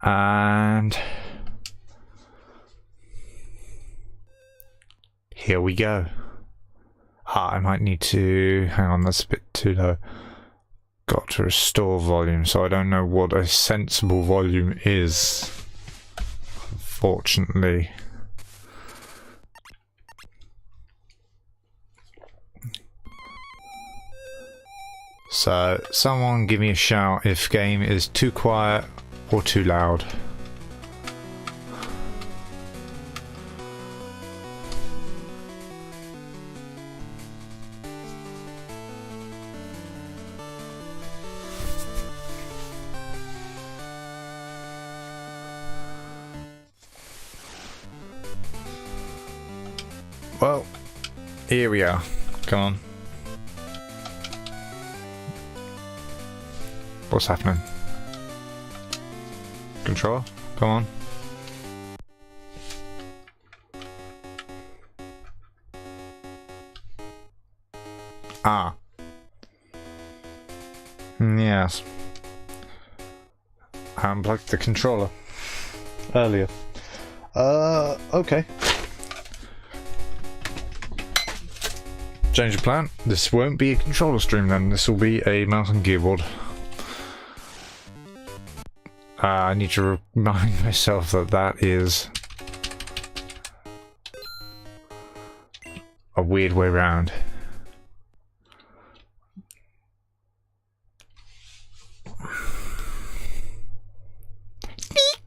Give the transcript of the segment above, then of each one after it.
And here we go. I might need to hang on, that's a bit too low. Got to restore volume, so I don't know what a sensible volume is, unfortunately. So someone give me a shout if game is too quiet or too loud. Well, here we are. Come on. What's happening? Control? Come on. Ah. Yes. I unplugged the controller earlier. Okay. Change of plan. This won't be a controller stream then. This will be a mouse and keyboard. I need to remind myself that that is a weird way round.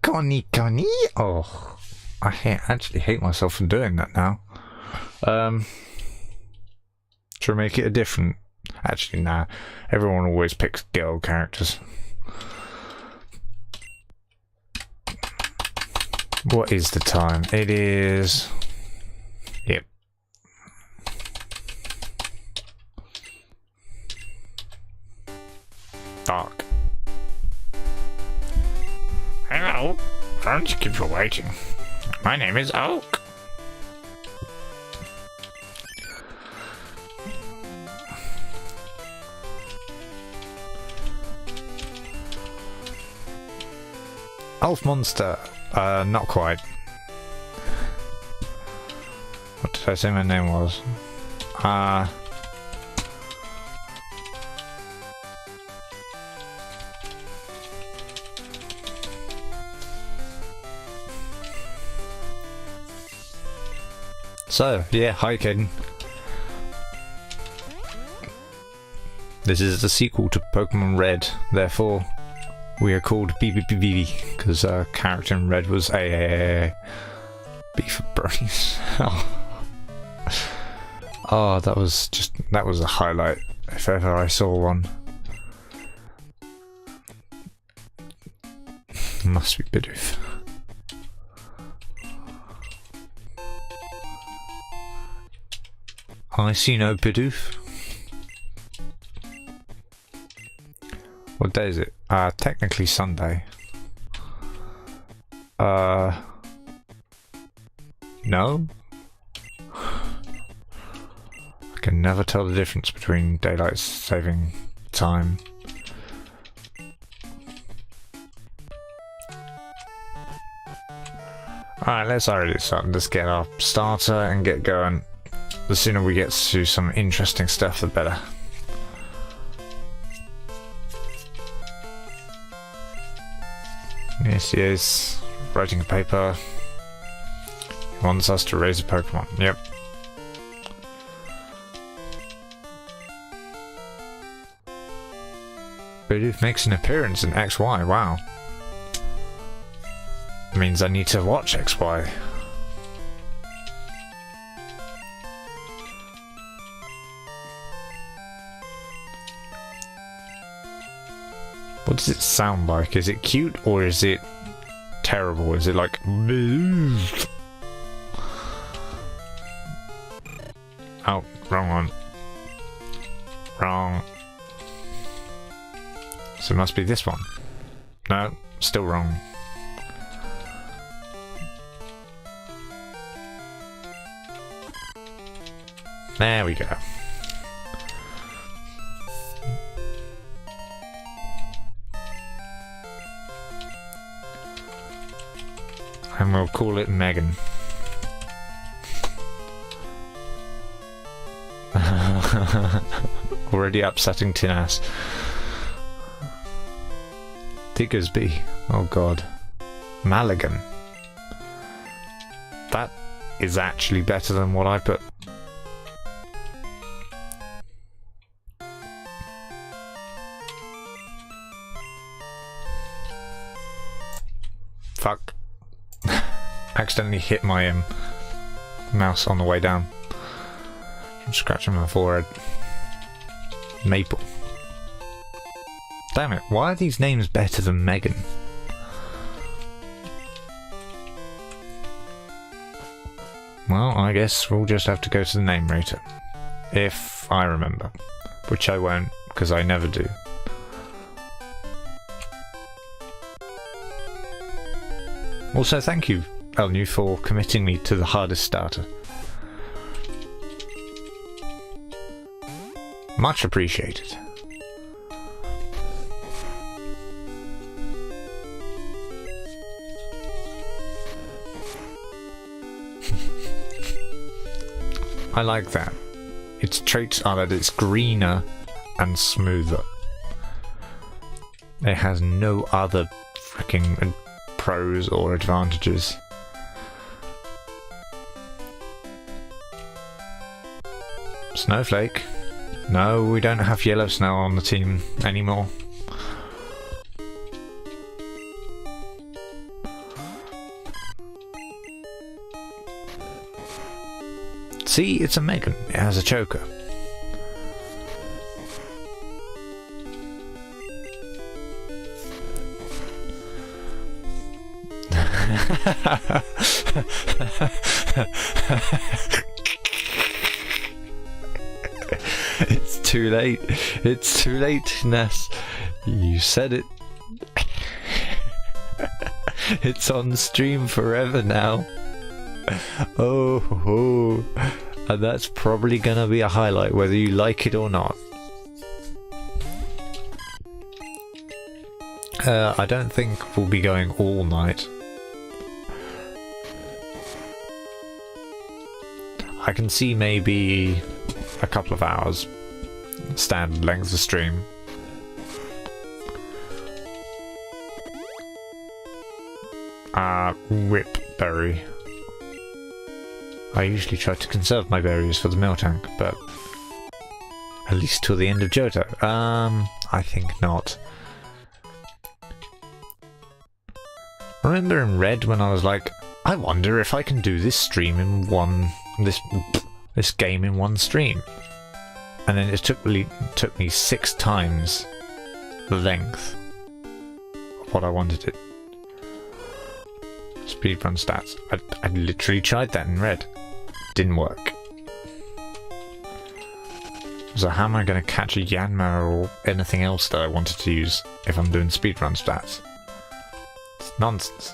Connie. Oh, I actually hate myself for doing that now. Should I make it a different? Actually, nah. Everyone always picks girl characters. What is the time? It is... Yep. Dark. Hello. Don't keep you waiting. My name is Oak. Elf Monster. Not quite. What did I say my name was? So, yeah, hi Caden. This is the sequel to Pokemon Red, therefore we are called BBBB because our character in Red was A. B for Bronies. Oh, that was a highlight if ever I saw one. Must be Bidoof. I see no Bidoof. What day is it? Technically Sunday. No? I can never tell the difference between daylight saving time. Alright, let's already start. Let's get our starter and get going. The sooner we get to some interesting stuff, the better. Yes, writing a paper. He wants us to raise a Pokemon. Yep. Bidoof makes an appearance in XY. Wow. Means I need to watch XY. What does it sound like? Is it cute or is it terrible? Is it like... Oh, wrong one. Wrong. So it must be this one. No, still wrong. There we go. And we'll call it Megan. Already upsetting Tin Ass. Diggersby. Oh god. Maligan. That is actually better than what I put. Fuck. Accidentally hit my mouse on the way down. I'm scratching my forehead. Maple. Damn it, why are these names better than Megan? Well, I guess we'll just have to go to the name rater. If I remember. Which I won't, because I never do. Also, thank you, Elnu, for committing me to the hardest starter. Much appreciated. I like that. Its traits are that it's greener and smoother. It has no other freaking pros or advantages. Snowflake. No, we don't have yellow snow on the team anymore. See, it's a Megan. It has a choker. It's too late. It's too late, Ness. You said it. It's on stream forever now. Oh, and that's probably gonna be a highlight whether you like it or not. I don't think we'll be going all night. I can see maybe a couple of hours standard length of stream. Whip berry. I usually try to conserve my berries for the mill tank, but at least till the end of Johto. I think not. Remember in Red when I was like, I wonder if I can do this stream in this game in one stream, and then it took me 6 times the length of what I wanted it. Speedrun stats. I literally tried that in Red. Didn't work. So how am I going to catch a Yanma or anything else that I wanted to use if I'm doing speedrun stats? It's nonsense.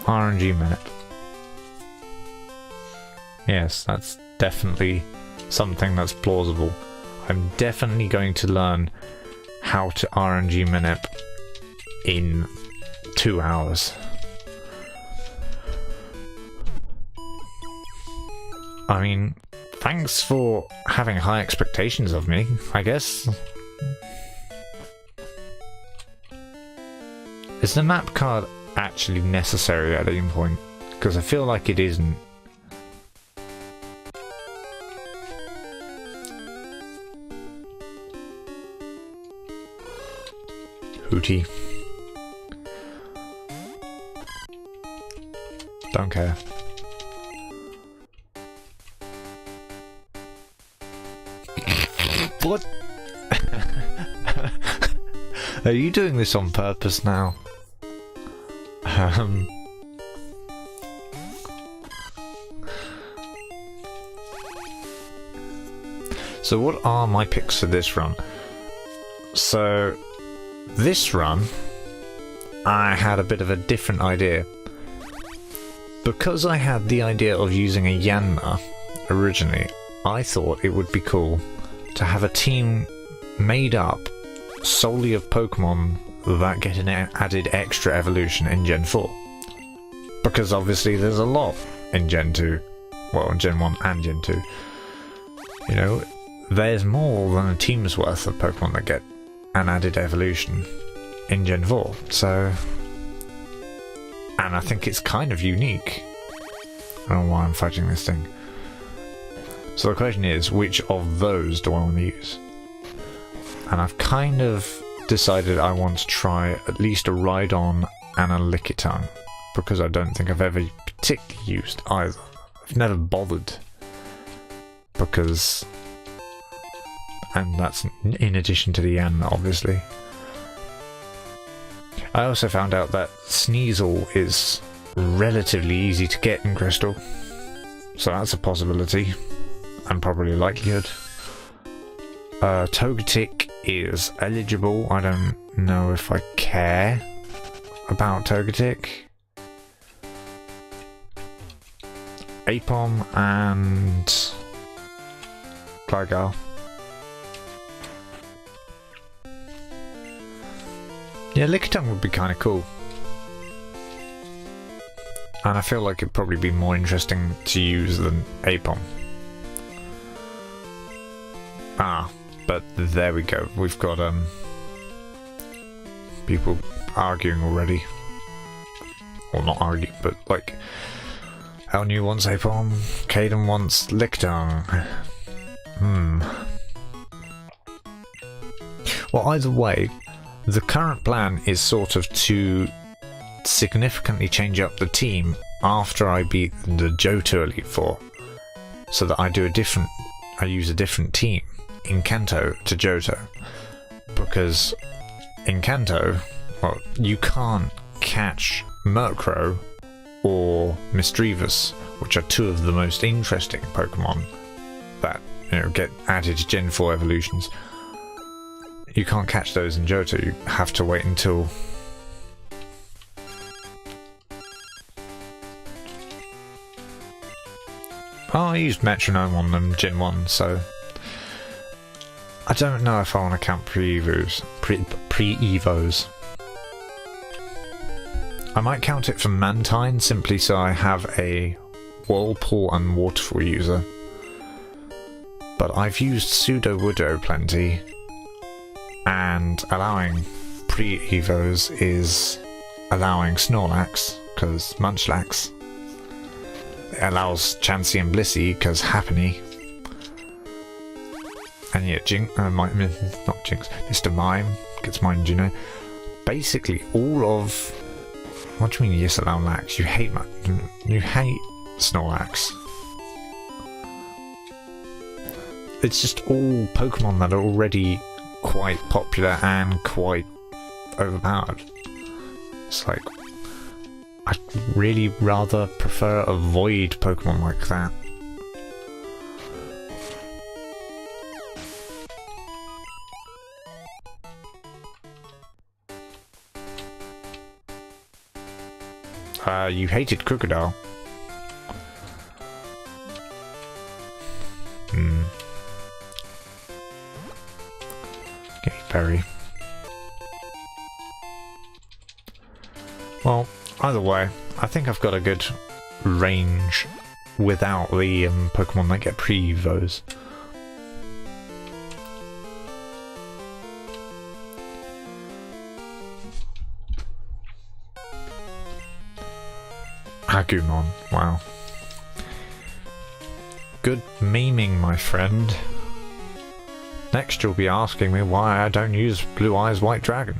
RNG minute. Yes, that's definitely something that's plausible. I'm definitely going to learn how to RNG minute in 2 hours. I mean, thanks for having high expectations of me, I guess. Is the map card actually necessary at any point? Because I feel like it isn't. Hootie. Don't care. What? Are you doing this on purpose now? So what are my picks for this run? So this run I had a bit of a different idea. Because I had the idea of using a Yanma originally, I thought it would be cool to have a team made up solely of Pokemon that get an added extra evolution in Gen 4. Because obviously there's a lot in Gen 2. Well, in Gen 1 and Gen 2. You know, there's more than a team's worth of Pokemon that get an added evolution in Gen 4. So... and I think it's kind of unique. I don't know why I'm fighting this thing. So the question is, which of those do I want to use? And I've kind of decided I want to try at least a Rhydon and a Lickitung, because I don't think I've ever particularly used either. I've never bothered, because... and that's in addition to the Yanma, obviously. I also found out that Sneasel is relatively easy to get in Crystal, so that's a possibility, and probably a likelihood. Togetic is eligible. I don't know if I care about Togetic. Apom and Gligar. Yeah, Lickitung would be kind of cool. And I feel like it'd probably be more interesting to use than Apom. Ah, but there we go. We've got people arguing already. Well, not arguing, but like Elnu wants Apom, Caden wants Lickitung. Well, either way, the current plan is sort of to significantly change up the team after I beat the Johto Elite Four, so that I use a different team in Kanto to Johto, because in Kanto, well, you can't catch Murkrow or Misdreavus, which are two of the most interesting Pokemon that, you know, get added to Gen 4 evolutions. You can't catch those in Johto, you have to wait until... oh, I used Metronome on them Gen 1, so... I don't know if I want to count pre-evos. I might count it from Mantine, simply so I have a Whirlpool and Waterfall user. But I've used Sudowoodo plenty, and allowing pre-evos is allowing Snorlax, because Munchlax. It allows Chansey and Blissey, because Happiny. And yeah, not Jinx, Mr. Mime gets mine, you know. Basically, all of... what do you mean, yes, allow Lax? You hate Snorlax. It's just all Pokemon that are already quite popular and quite overpowered. It's like, I'd really rather prefer a Void Pokemon like that. You hated Crocodile. Okay, Perry. Well, either way, I think I've got a good range without the Pokemon that get pre-evos. Agumon, wow. Good memeing, my friend. Next you'll be asking me why I don't use Blue Eyes White Dragon.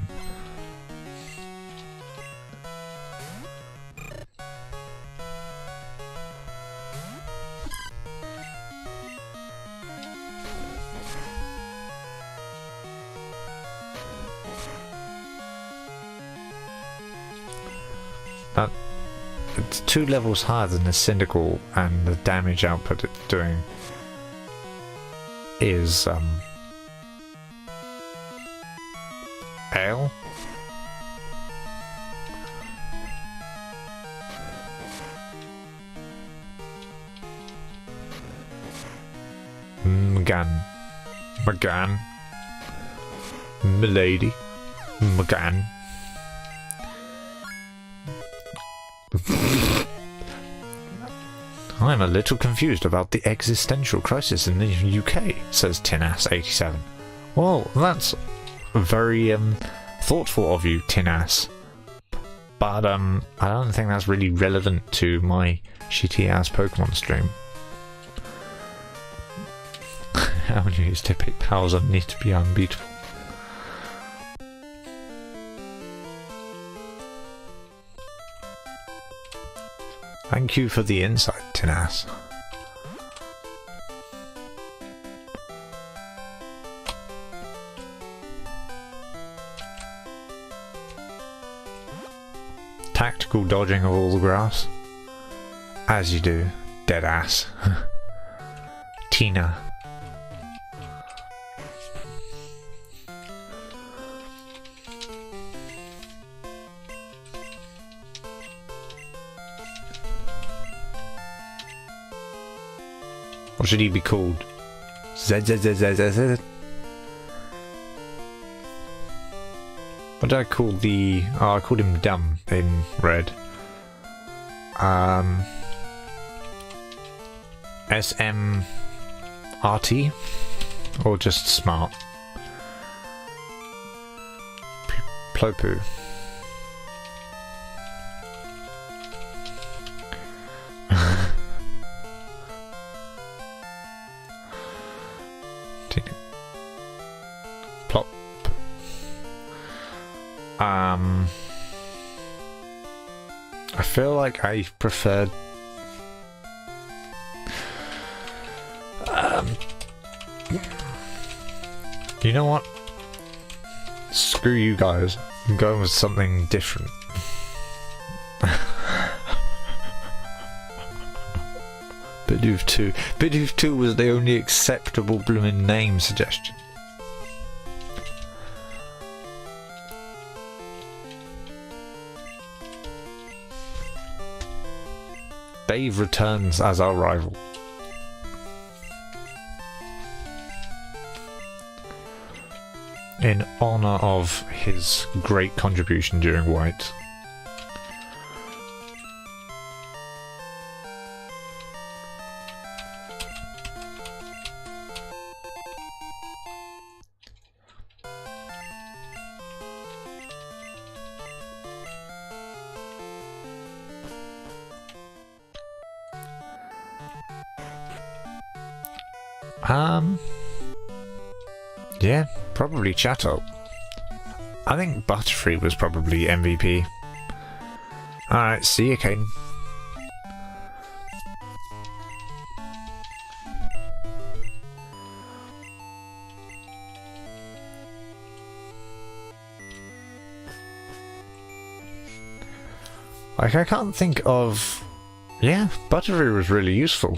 It's 2 levels higher than the Cyndaquil, and the damage output it's doing is pale. Magan. Milady. McGann. I'm a little confused about the existential crisis in the UK, says Tinass87. Well, that's very thoughtful of you, Tinass. But I don't think that's really relevant to my shitty ass Pokemon stream. How many of his typic powers need to be unbeatable? Thank you for the insight, Tinass. Tactical dodging of all the grass. As you do, dead ass. Tina. What should he be called? Z. What did I call the... Oh, I called him dumb in red. SMRT? Or just smart? Plopu. Plop. I feel like I preferred you know what? Screw you guys. I'm going with something different. Bidoof 2. Bidoof 2 was the only acceptable blooming name suggestion. Dave returns as our rival. In honour of his great contribution during White. Yeah, probably Chatto. I think Butterfree was probably MVP. Alright, see you, Caden. Like, I can't think of... Yeah, Butterfree was really useful.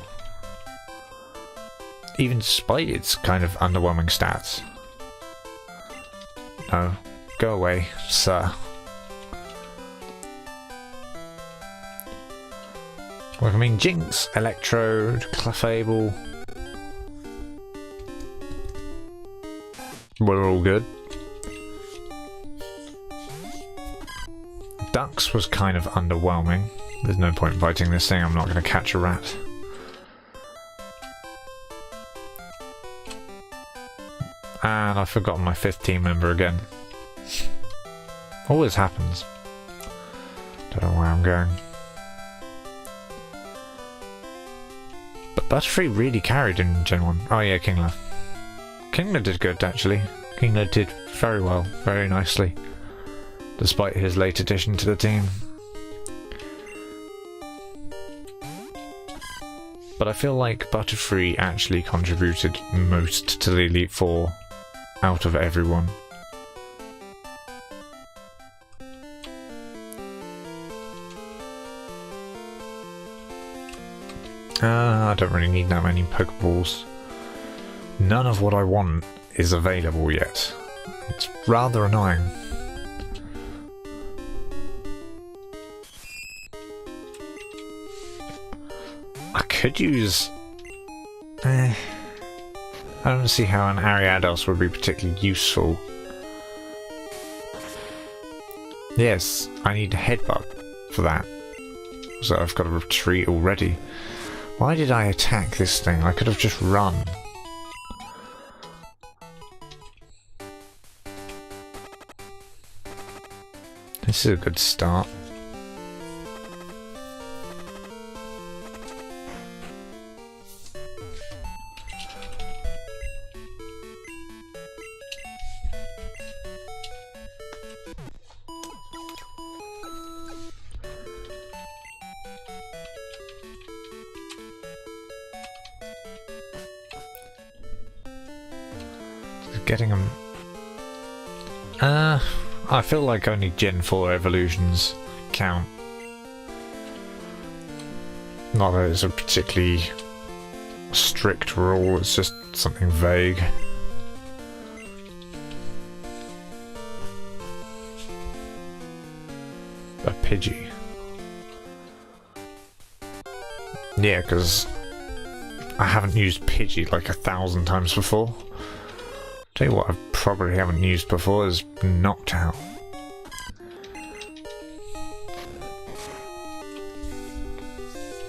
Even despite its kind of underwhelming stats. No, go away, sir. Well, I mean, Jinx, Electrode, Clefable. We're all good. Dux was kind of underwhelming. There's no point in fighting this thing, I'm not going to catch a rat. And I've forgotten my 5th team member again. Always happens. Don't know where I'm going. But Butterfree really carried in Gen 1. Oh yeah, Kingler. Kingler did good, actually. Kingler did very well, very nicely. Despite his late addition to the team. But I feel like Butterfree actually contributed most to the Elite Four out of everyone. I don't really need that many Pokeballs. None of what I want is available yet. It's rather annoying. I could use... I don't see how an Ariados would be particularly useful Yes, I need a headbutt for that. So I've got a retreat already. Why did I attack this thing? I could have just run. This is a good start. Getting them. I feel like only Gen 4 evolutions count. Not that it's a particularly strict rule, it's just something vague. A Pidgey. Yeah, because I haven't used Pidgey like 1,000 times before. Tell you what I probably haven't used before is Knocked-Out.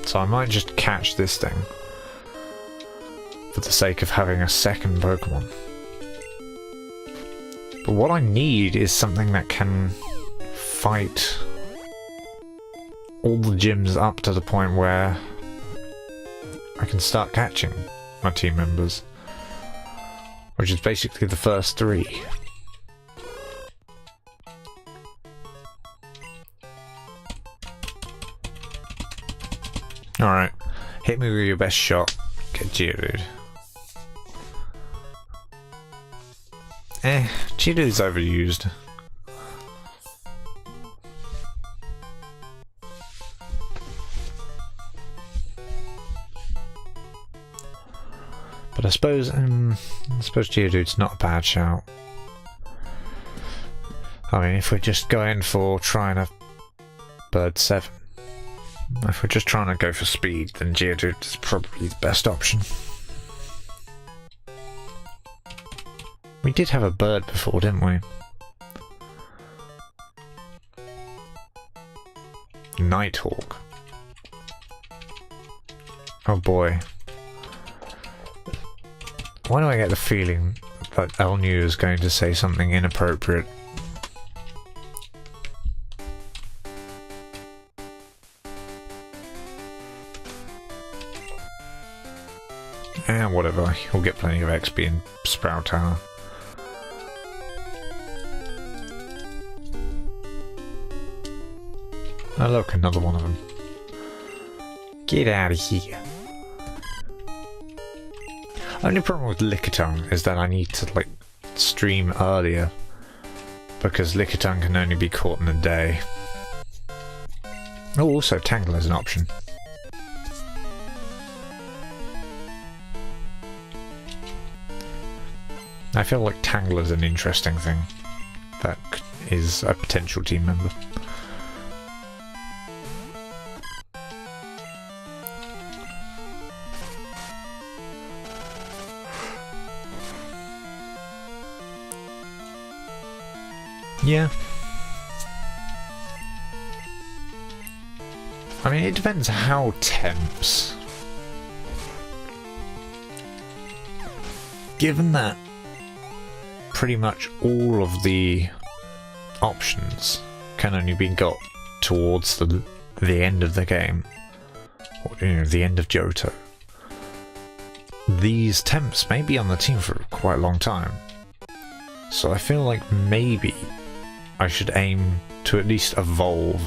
So I might just catch this thing for the sake of having a second Pokemon. But what I need is something that can fight all the gyms up to the point where I can start catching my team members. Which is basically the first 3. Alright, hit me with your best shot. Get Geodude. Geodude's overused. But I suppose Geodude's not a bad shout. I mean, if we're just going for trying a Bird 7, if we're just trying to go for speed, then Geodude is probably the best option. We did have a bird before, didn't we? Nighthawk. Oh boy. Why do I get the feeling that Elnu is going to say something inappropriate? Whatever, he'll get plenty of XP in Sprout Tower. Oh look, another one of them. Get out of here. Only problem with Lickitung is that I need to, like, stream earlier, because Lickitung can only be caught in a day. Oh, also Tangle is an option. I feel like Tangle is an interesting thing. That is a potential team member. Yeah. I mean, it depends how tempts. Given that pretty much all of the options can only be got towards the end of the game, or, you know, the end of Johto, these temps may be on the team for quite a long time. So I feel like maybe I should aim to at least evolve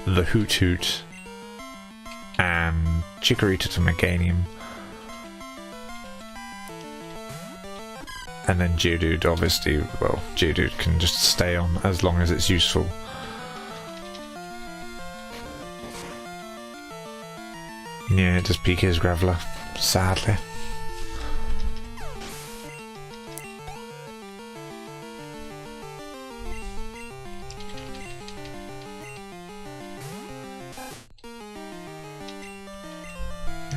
the Hoot Hoot and Chikorita to Meganium, and then Geodude, obviously, well, Geodude can just stay on as long as it's useful. Yeah, it does peak his Graveler, sadly.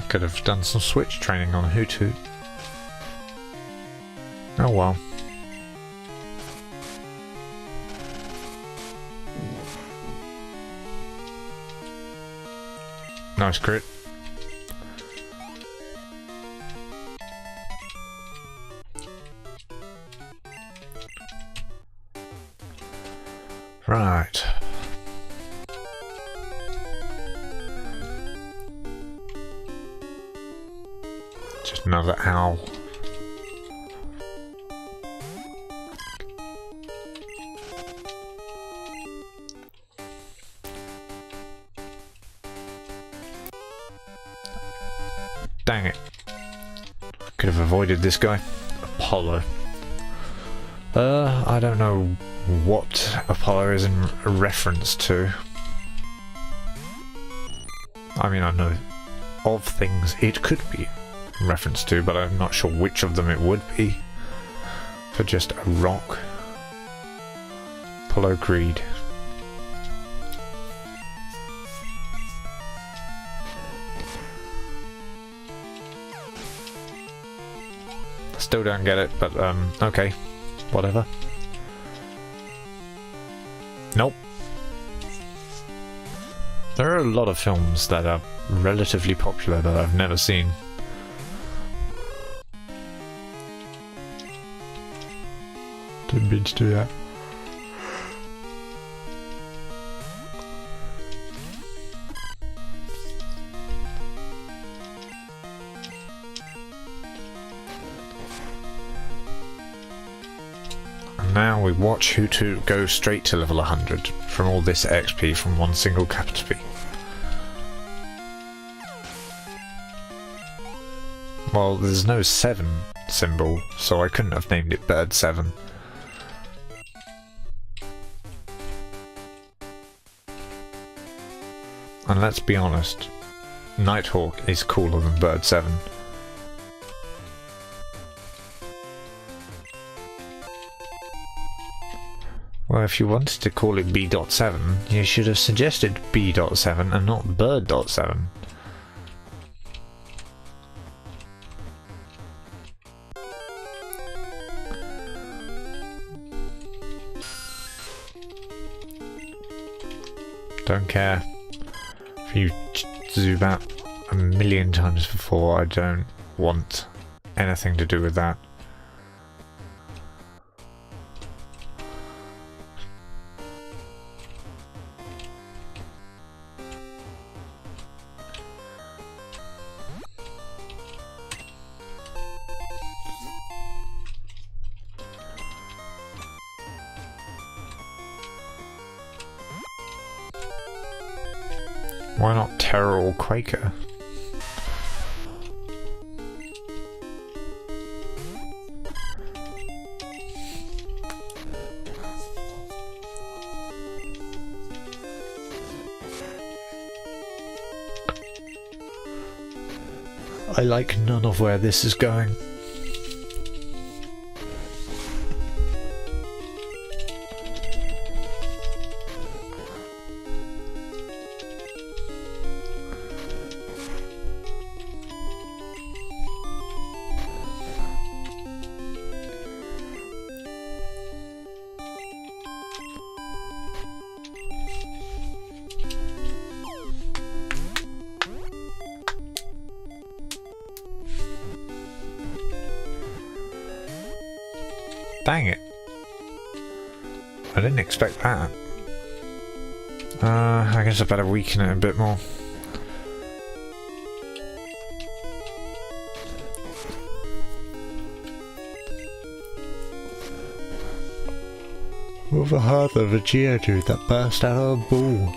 Could have done some switch training on a Hoot Hoot. Oh well. Nice crit. Right. Just another owl. Dang it. Could have avoided this guy. Apollo. I don't know what Apollo is in reference to. I mean, I know of things it could be in reference to, but I'm not sure which of them it would be. For just a rock. Apollo Creed. Still don't get it, but okay, whatever. Nope. There are a lot of films that are relatively popular that I've never seen. Didn't mean to do that. Now we watch who to go straight to level 100 from all this XP from one single capital P. Well, there's no 7 symbol, so I couldn't have named it Bird 7. And let's be honest, Nighthawk is cooler than Bird 7. Well, if you wanted to call it B.7, you should have suggested B.7 and not Bird.7. Don't care if you zoom out a million times before, I don't want anything to do with that. Why not Terror or Quaker? I like none of where this is going. Dang it. I didn't expect that. I guess I better weaken it a bit more. With the heart of a Geodude that burst out of a ball.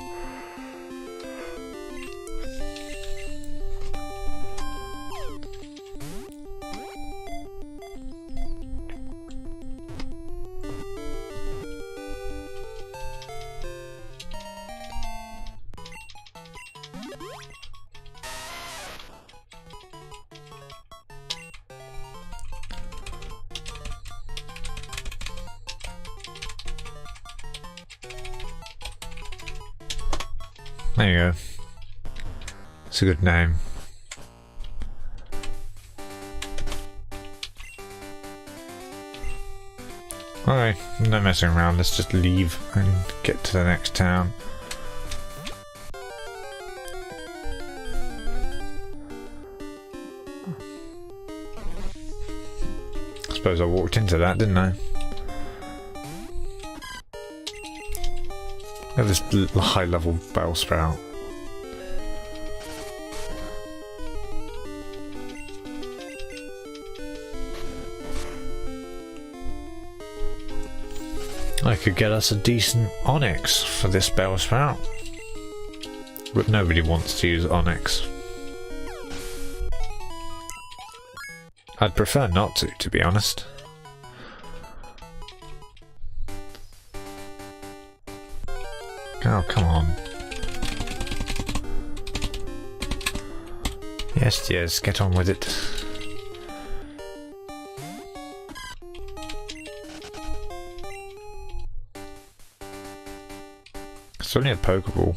There you go. It's a good name. Alright, no messing around, let's just leave and get to the next town. suppose I walked into that, didn't I? Look at this high-level bell sprout. I could get us a decent onyx for this bell sprout. But nobody wants to use onyx. I'd prefer not to be honest. Oh, come on. Yes, yes, get on with it. It's only a Pokeball.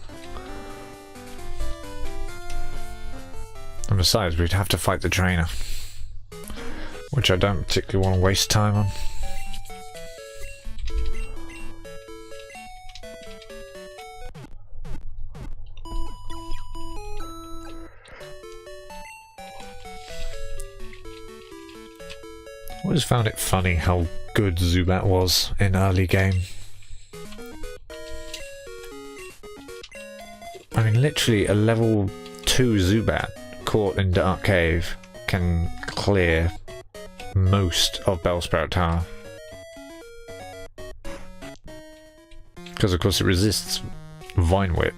And besides, we'd have to fight the trainer. Which I don't particularly want to waste time on. I always found it funny how good Zubat was in early game. I mean, literally a level 2 Zubat caught in Dark Cave can clear most of Bellsprout Tower. Because of course it resists Vine Whip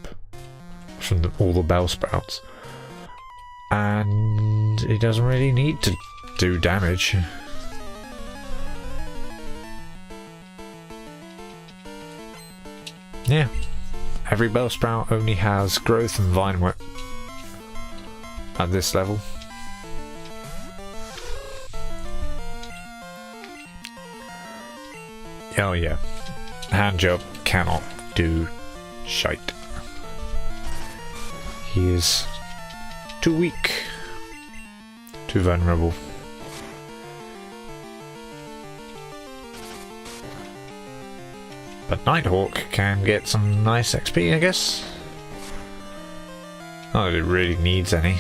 from all the Bellsprouts. And it doesn't really need to do damage. Yeah, every Bellsprout only has Growth and Vine Whip at this level. Oh yeah, Handjob cannot do shite. He is too weak, too vulnerable. But Nighthawk can get some nice XP, I guess. Not that it really needs any.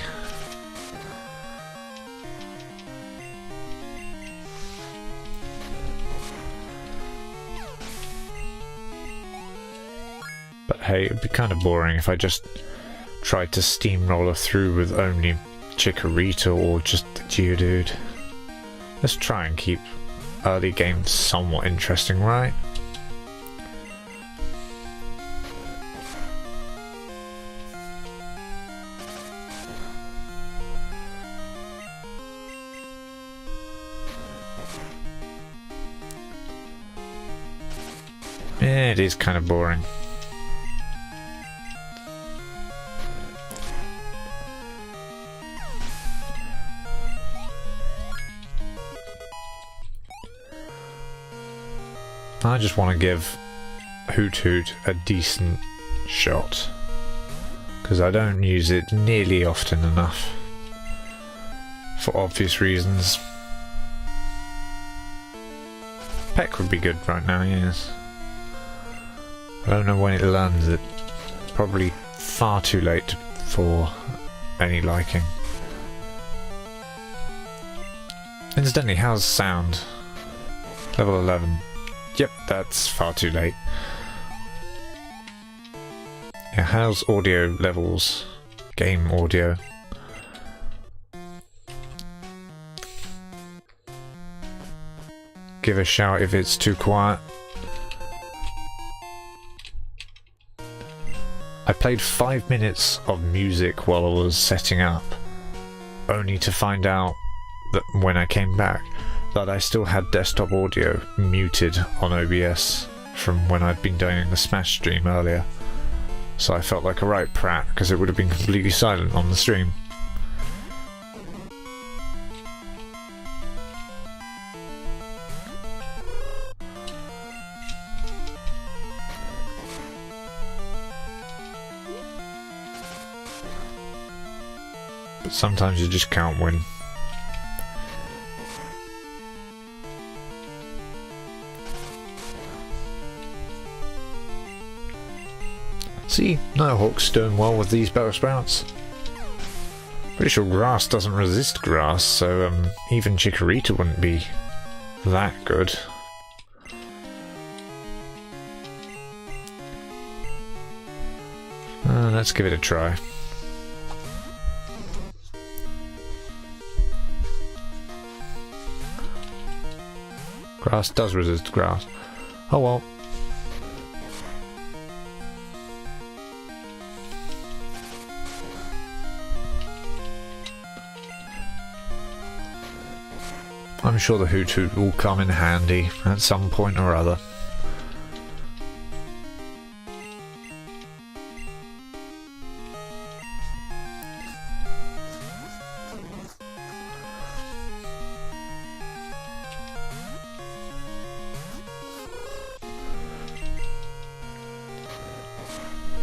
But hey, it'd be kind of boring if I just tried to steamroller through with only Chikorita or just the Geodude. Let's try and keep early game somewhat interesting, right? Yeah, it is kind of boring. I just want to give Hoot Hoot a decent shot, because I don't use it nearly often enough, for obvious reasons. Peck would be good right now, yes. I don't know when it learns it. Probably far too late for any liking. Incidentally, how's sound? Level 11. Yep, that's far too late. Yeah, how's audio levels? Game audio. Give a shout if it's too quiet. I played 5 minutes of music while I was setting up, only to find out that when I came back that I still had desktop audio muted on OBS from when I'd been doing the Smash stream earlier. So I felt like a right prat because it would have been completely silent on the stream. But sometimes you just can't win. See, Nighthawk's doing well with these Bellsprouts. Pretty sure grass doesn't resist grass, so even Chikorita wouldn't be that good. Let's give it a try. Grass does resist grass. Oh well. I'm sure the Hoot Hoot will come in handy at some point or other.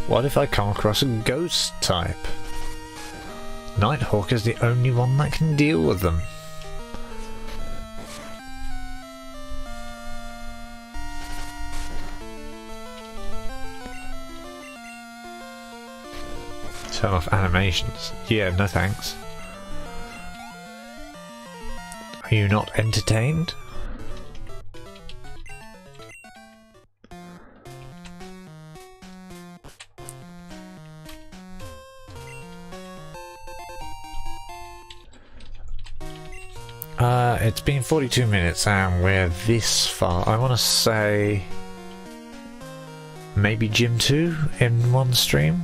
What if I come across a ghost type? Nighthawk is the only one that can deal with them. Turn off animations. Yeah, no thanks. Are you not entertained? It's been 42 minutes and we're this far. I want to say maybe Gym 2 in one stream.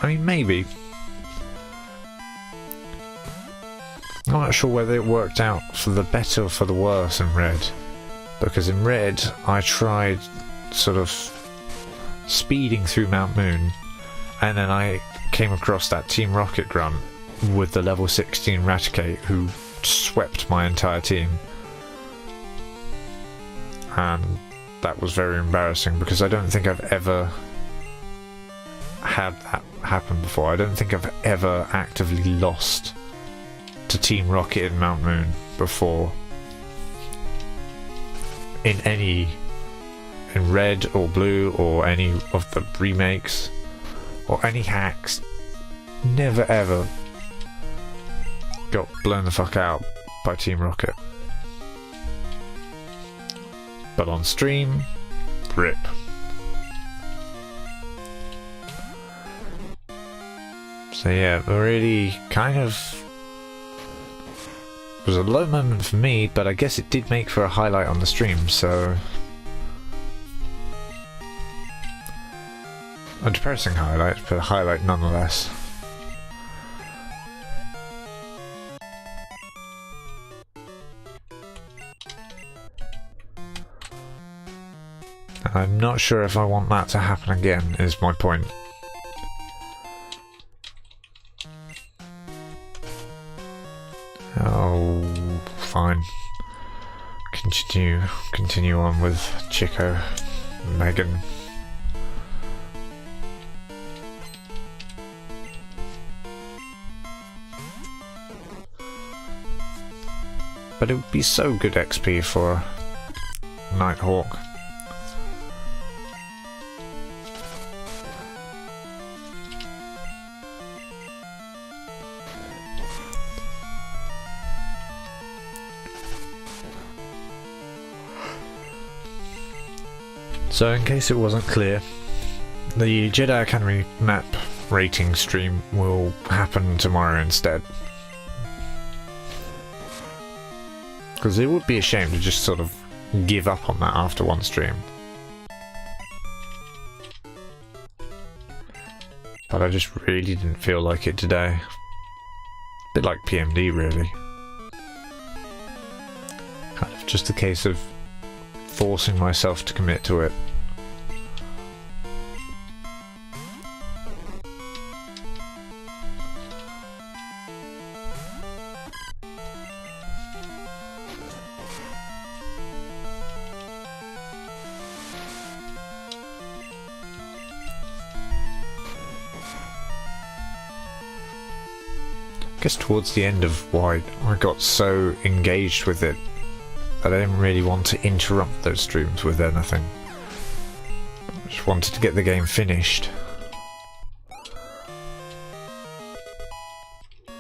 I mean, maybe. I'm not sure whether it worked out for the better or for the worse in Red. Because in Red, I tried sort of speeding through Mount Moon, and then I came across that Team Rocket grunt with the level 16 Raticate who swept my entire team. And that was very embarrassing because I don't think I've ever had that happen before. I don't think I've ever actively lost to Team Rocket in Mount Moon before. In Red or Blue or any of the remakes or any hacks. Never ever got blown the fuck out by Team Rocket. But on stream, rip. So yeah, really kind of was a low moment for me, but I guess it did make for a highlight on the stream, so a depressing highlight, but a highlight nonetheless. I'm not sure if I want that to happen again, is my point. Oh, fine. Continue on with Chico, Megan. But it would be so good XP for Nighthawk. So in case it wasn't clear, the Jedi Academy map rating stream will happen tomorrow instead. Because it would be a shame to just sort of give up on that after one stream. But I just really didn't feel like it today. A bit like PMD really. Kind of just a case of forcing myself to commit to it. guess towards the end of White, I got so engaged with it that I didn't really want to interrupt those streams with anything. I just wanted to get the game finished.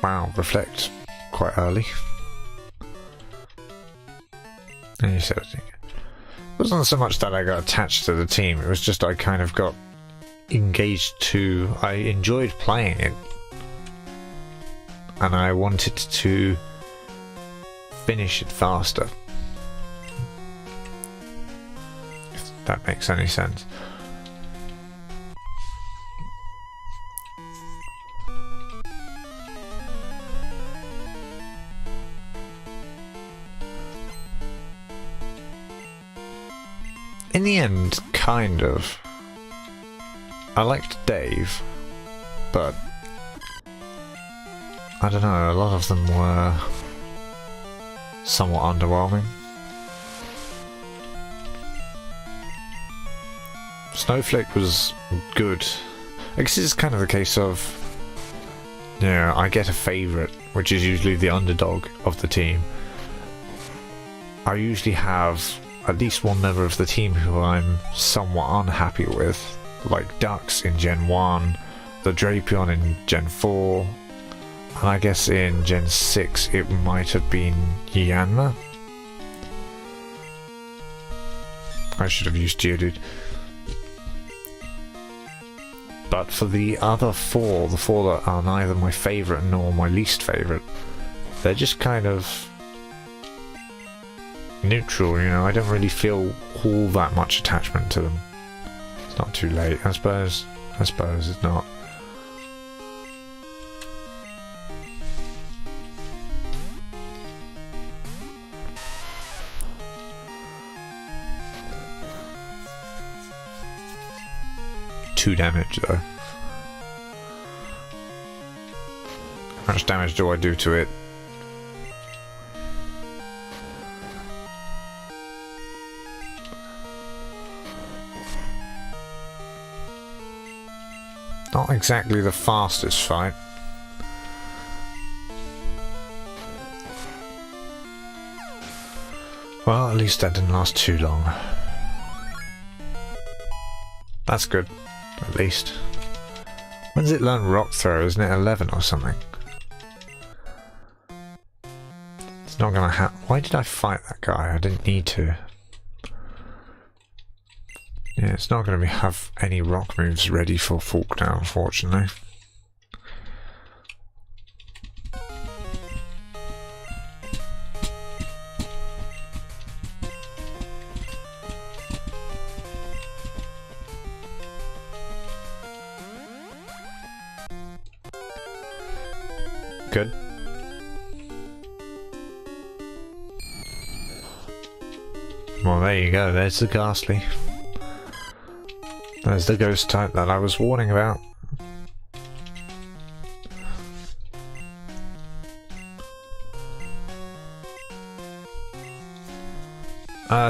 Wow, reflect quite early. And you said it wasn't so much that I got attached to the team, it was just I kind of got engaged to... I enjoyed playing it. And I wanted to finish it faster. If that makes any sense. In the end, kind of. I liked Dave, but I don't know, a lot of them were somewhat underwhelming. Snowflake was good. I guess it's kind of the case of, you know, I get a favourite, which is usually the underdog of the team. I usually have at least one member of the team who I'm somewhat unhappy with, like Dux in Gen 1, the Drapion in Gen 4, and I guess in Gen 6 it might have been Yanma. I should have used Geodude. But for the other four, the four that are neither my favourite nor my least favourite, they're just kind of neutral, you know. I don't really feel all that much attachment to them. It's not too late, I suppose. I suppose it's not. Two damage though. How much damage do I do to it? Not exactly the fastest fight. Well, at least that didn't last too long. That's good, at least. When does it learn Rock Throw? Isn't it 11 or something? It's not gonna happen. Why did I fight that guy? I didn't need to. Yeah, it's not going to have any rock moves ready for Faulkner, unfortunately. Good. Well, there you go. There's the Ghastly. There's the ghost type that I was warning about.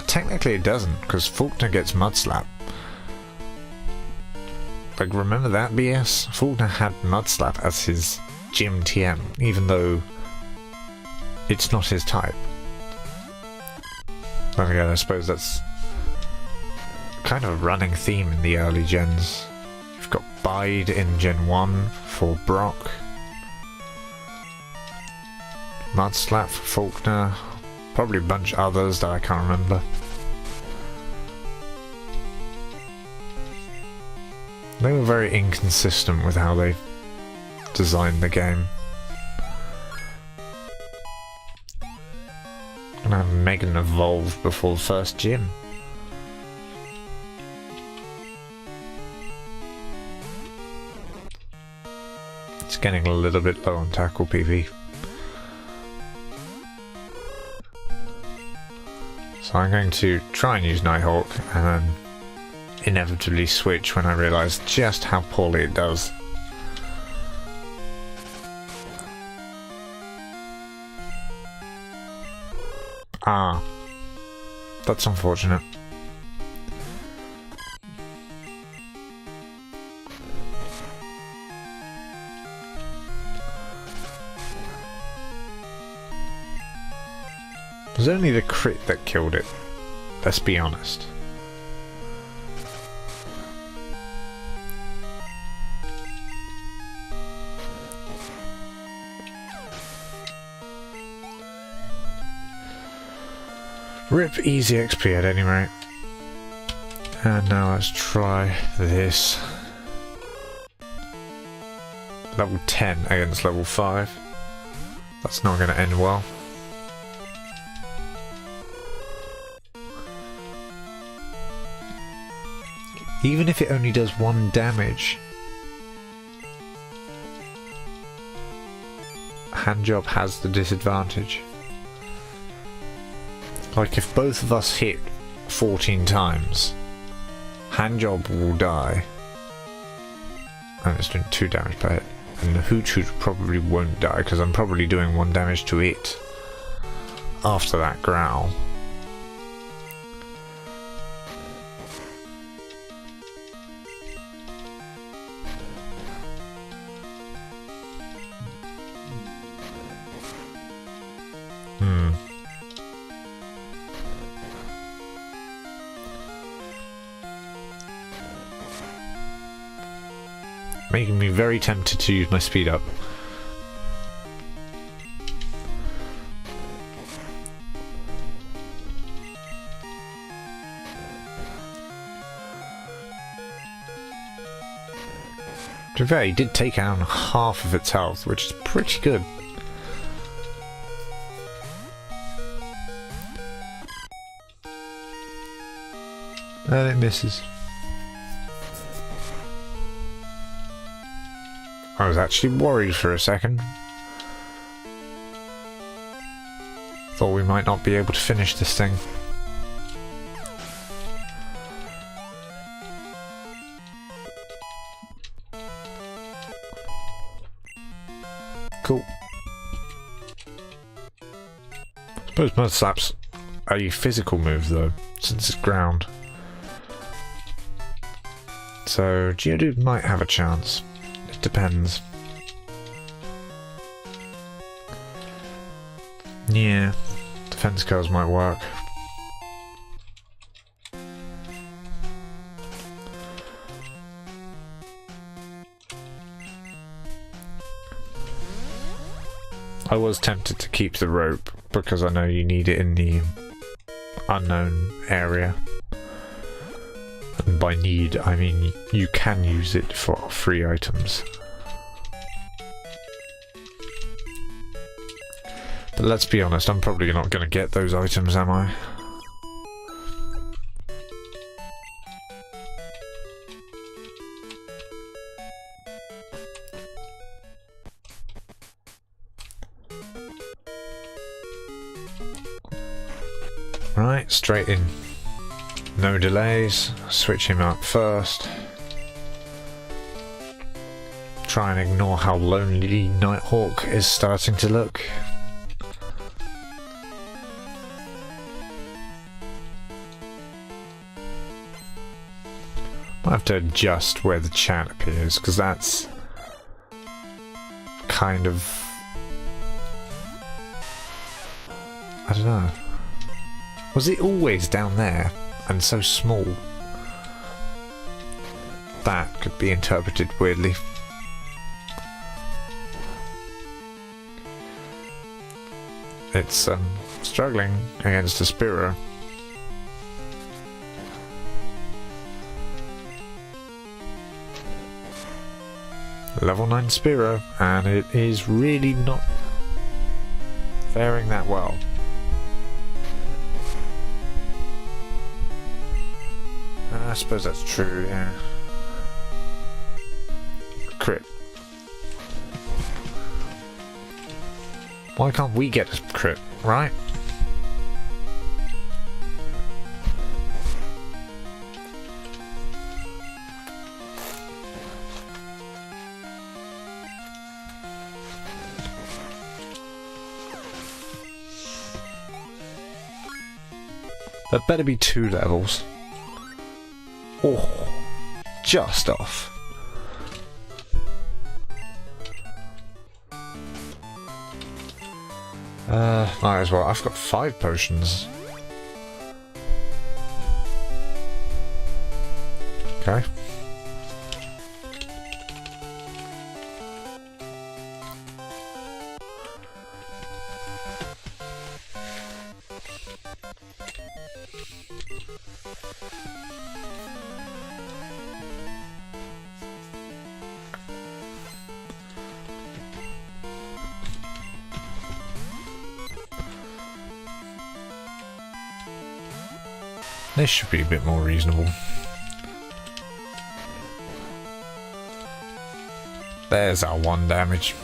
Technically it doesn't, because Faulkner gets Mud Slap. Like, remember that BS? Faulkner had Mud Slap as his gym TM, even though it's not his type. Then again, I suppose that's kind of a running theme in the early gens. You've got Bide in Gen 1 for Brock, Mud Slap for Faulkner, probably a bunch of others that I can't remember. They were very inconsistent with how they designed the game. And have Megan evolve before the first gym. It's getting a little bit low on tackle PV. So I'm going to try and use Nighthawk and then inevitably switch when I realise just how poorly it does. Ah, that's unfortunate. It was only the crit that killed it. Let's be honest. Rip easy XP at any rate. And now let's try this. Level 10 against level 5. That's not going to end well. Even if it only does 1 damage, Handjob has the disadvantage. Like if both of us hit 14 times, Handjob will die. And it's doing 2 damage per hit. And the Hoot Hoot probably won't die because I'm probably doing 1 damage to it after that growl. Making me very tempted to use my speed up. To be fair, he did take out half of its health, which is pretty good. And it misses. I was actually worried for a second. Thought we might not be able to finish this thing. Cool. I suppose Mud Slap's a physical move though, since it's ground. So Geodude might have a chance. Depends. Yeah, defense curls might work. I was tempted to keep the rope because I know you need it in the unknown area. And by need, I mean you can use it for free items. But let's be honest, I'm probably not going to get those items, am I? Right, straight in. No delays, switch him up first. Try and ignore how lonely Nighthawk is starting to look. I have to adjust where the chat appears, because that's kind of... I don't know. Was it always down there? And so small. That could be interpreted weirdly. It's struggling against a Spearow. Level 9 Spearow, and it is really not faring that well. I suppose that's true, yeah. Crit. Why can't we get a crit, right? That better be 2 levels. Oh, just off. Might as well. I've got 5 potions. Okay. This should be a bit more reasonable. There's our 1 damage.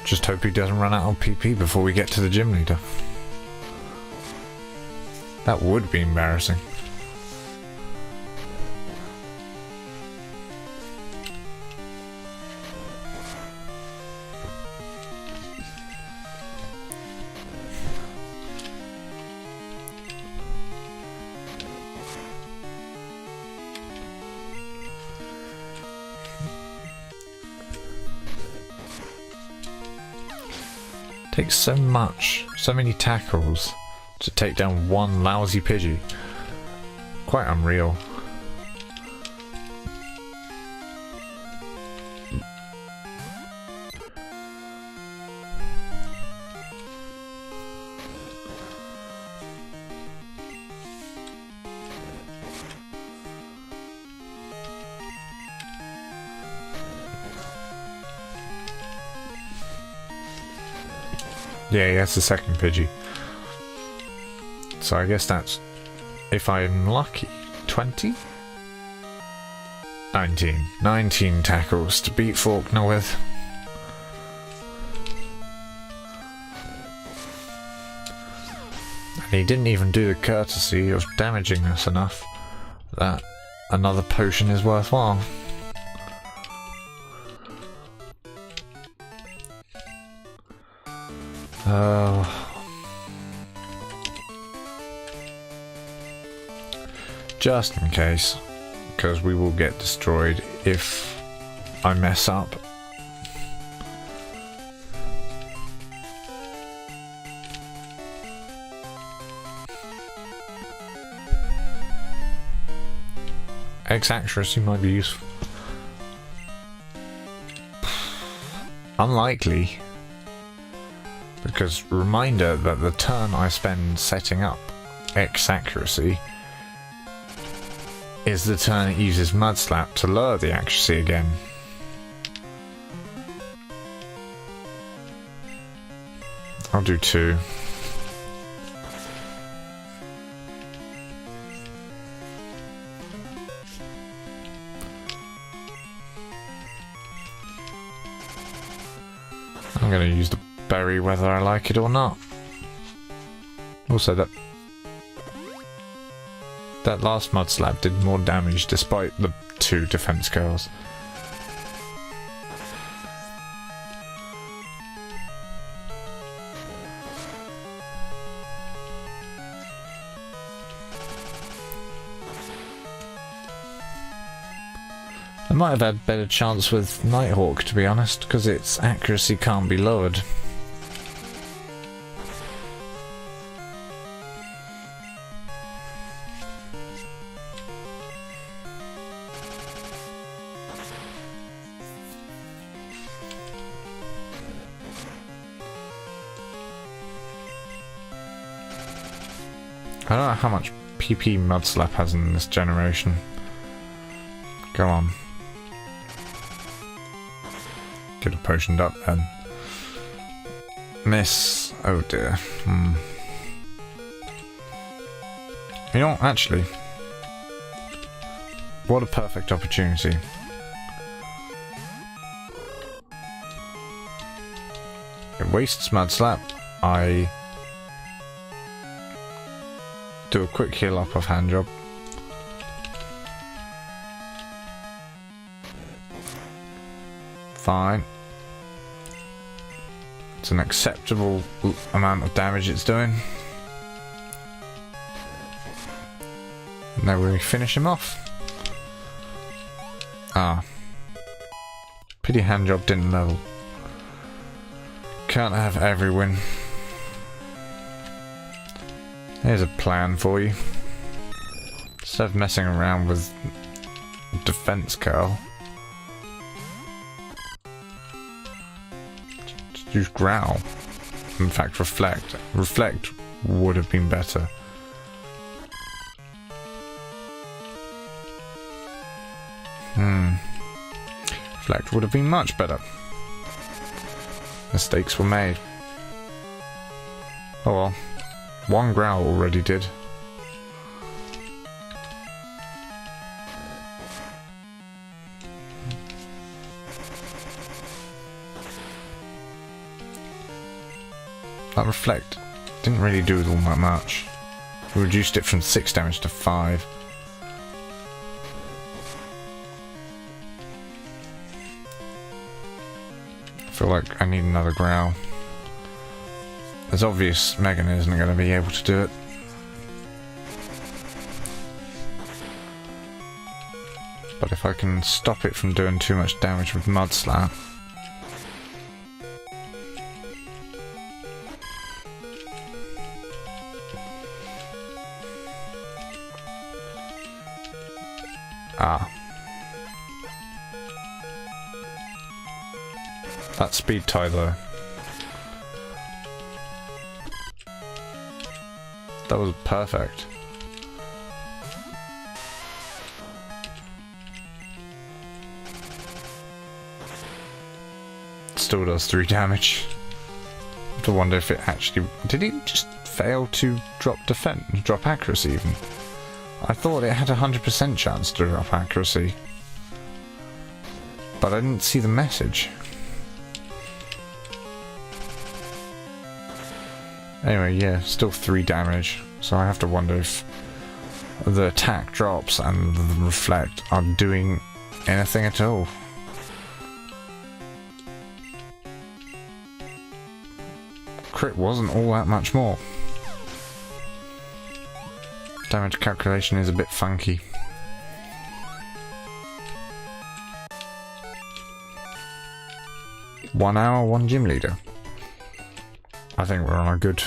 Just hope he doesn't run out of PP before we get to the gym leader. That would be embarrassing. Takes so many tackles to take down 1 lousy Pidgey. Quite unreal. Yeah, that's the second Pidgey. So I guess that's, if I'm lucky, 20? 19. 19 tackles to beat Faulkner with. And he didn't even do the courtesy of damaging us enough that another potion is worthwhile. Just in case, because we will get destroyed if I mess up. X accuracy might be useful. Unlikely. Because reminder that the turn I spend setting up X accuracy is the turn it uses Mud Slap to lower the accuracy again. I'll do 2. I'm going to use the berry whether I like it or not. Also, that last Mud Slap did more damage despite the 2 defense curls. I might have had better chance with Nighthawk, to be honest, because its accuracy can't be lowered. I don't know how much PP Mud Slap has in this generation. Go on. Could have potioned up then. Miss. Oh dear. You know what, actually. What a perfect opportunity. It wastes Mud Slap. I do a quick heal up of hand job. Fine. It's an acceptable amount of damage it's doing. And now we finish him off. Ah. Pity handjob didn't level. Can't have every win. Here's a plan for you. Instead of messing around with defense curl, just use growl. In fact, reflect. Reflect would have been better. Reflect would have been much better. Mistakes were made. Oh well. One growl already did. That reflect didn't really do all that much. We reduced it from 6 damage to 5. I feel like I need another growl. It's obvious Megan isn't going to be able to do it. But if I can stop it from doing too much damage with Mud Slap. Ah. That speed tie though. That was perfect. Still does 3 damage. I have to wonder if it actually... Did he just fail to drop defense, drop accuracy even? I thought it had a 100% chance to drop accuracy. But I didn't see the message. Anyway, yeah, still 3 damage. So I have to wonder if the attack drops and the reflect are doing anything at all. Crit wasn't all that much more. Damage calculation is a bit funky. One hour, 1 gym leader. I think we're on a good...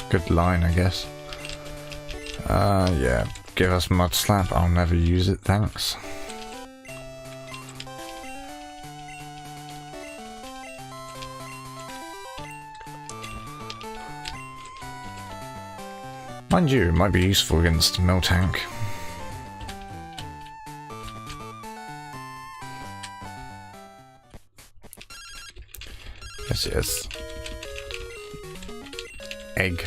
good line, I guess. Yeah, give us Mud Slap. I'll never use it, thanks. Mind you, it might be useful against Miltank. Yes, yes. Egg.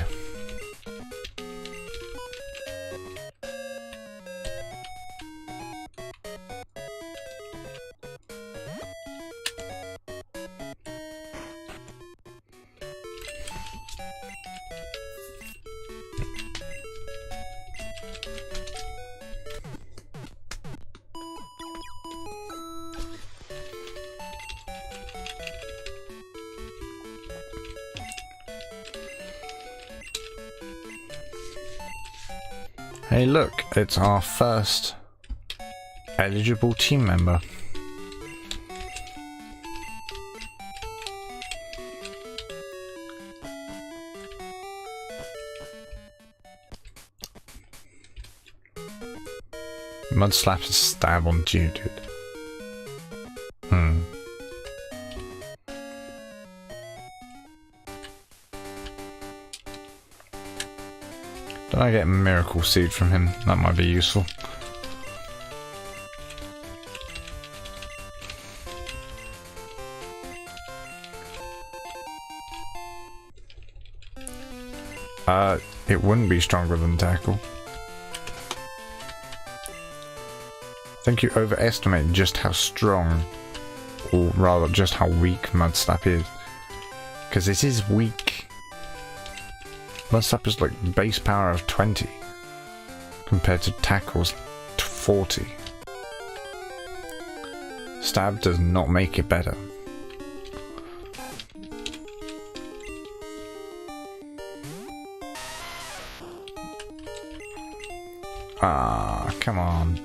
Hey look, it's our first eligible team member. Mud slaps a stab on you, dude. Did I get a miracle seed from him? That might be useful. It wouldn't be stronger than tackle. I think you overestimate just how strong, or rather just how weak Mud Slap is. Because it is weak. Mud Slap is like base power of 20 compared to tackle's 40. Stab does not make it better. Ah, come on.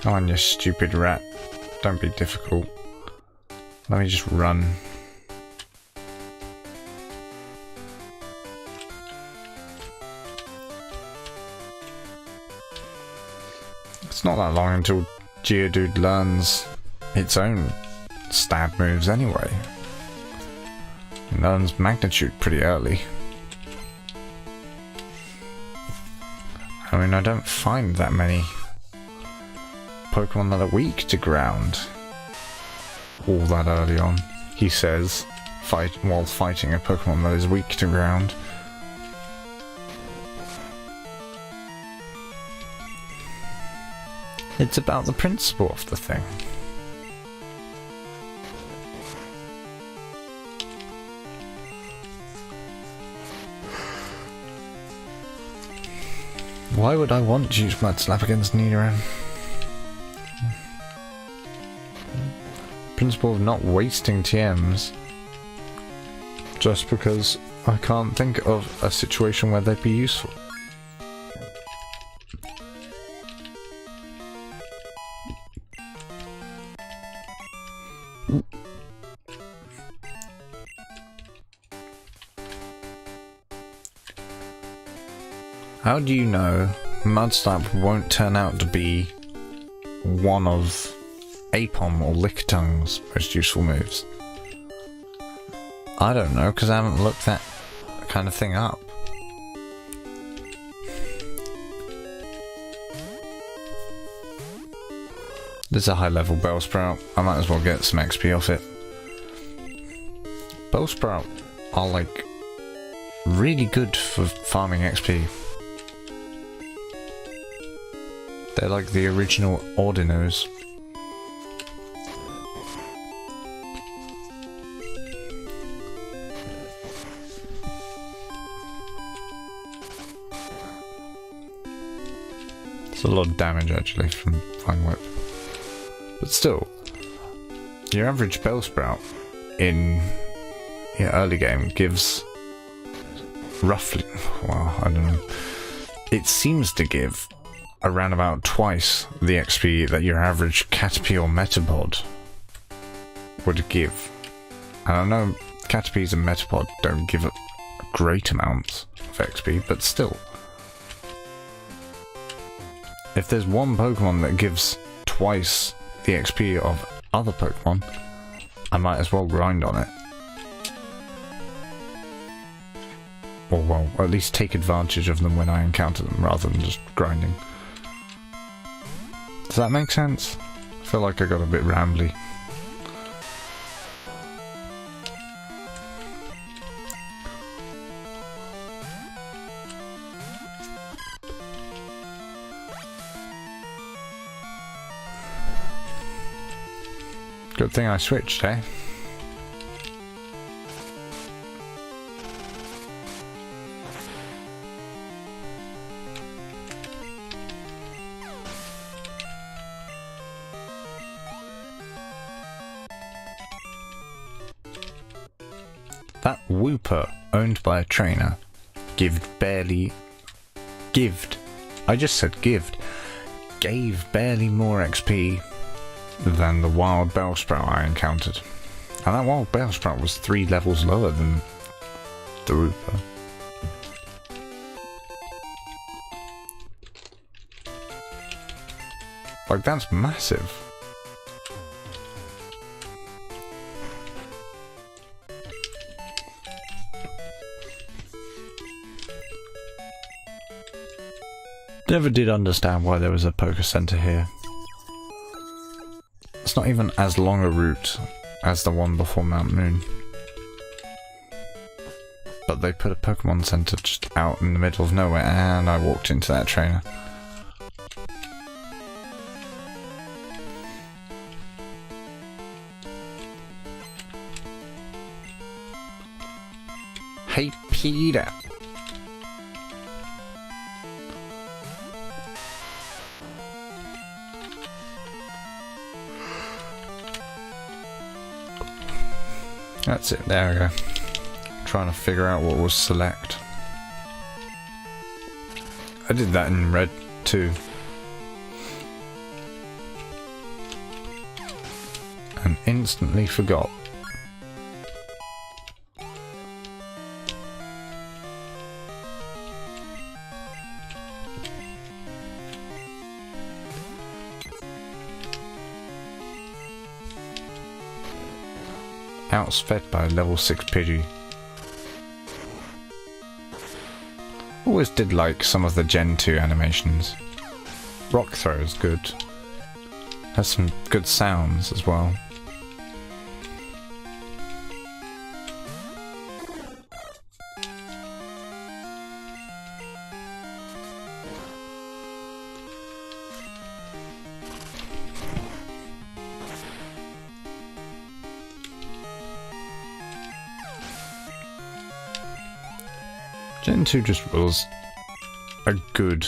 Come on, you stupid rat. Don't be difficult. Let me just run. It's not that long until Geodude learns its own stab moves anyway. It learns Magnitude pretty early. I mean, I don't find that many Pokemon that are weak to ground all that early on. He says, while fighting a Pokemon that is weak to ground. It's about the principle of the thing. Why would I want to use Mud Slap against Nidoran? Principle of not wasting TMs. Just because I can't think of a situation where they'd be useful. How do you know Mud Slap won't turn out to be one of Apom or Lickitung's most useful moves? I don't know, because I haven't looked that kind of thing up. This is a high level Bellsprout. I might as well get some XP off it. Bellsprout are like really good for farming XP. They're like the original Ordinos. It's a lot of damage actually from Fine Whip. But still, your average Bellsprout in your early game gives roughly, well, I don't know, it seems to give around about twice the XP that your average Caterpie or Metapod would give. And I know Caterpies and Metapod don't give a great amounts of XP, but still. If there's one Pokemon that gives twice the XP of other Pokemon, I might as well grind on it. Or, well, at least take advantage of them when I encounter them, rather than just grinding. Does that make sense? I feel like I got a bit rambly. Good thing I switched, eh? That Wooper, owned by a trainer, gave barely more XP than the wild Bellsprout I encountered. And that wild Bellsprout was 3 levels lower than the Wooper. Like, that's massive. Never did understand why there was a Poké Center here. It's not even as long a route as the one before Mount Moon. But they put a Pokemon Center just out in the middle of nowhere, and I walked into that trainer. Hey Peter! That's it, there we go. Trying to figure out what was select. I did that in Red 2. And instantly forgot. Outsped by level 6 Pidgey. Always did like some of the Gen 2 animations. Rock Throw is good. Has some good sounds as well. Gen 2 just was a good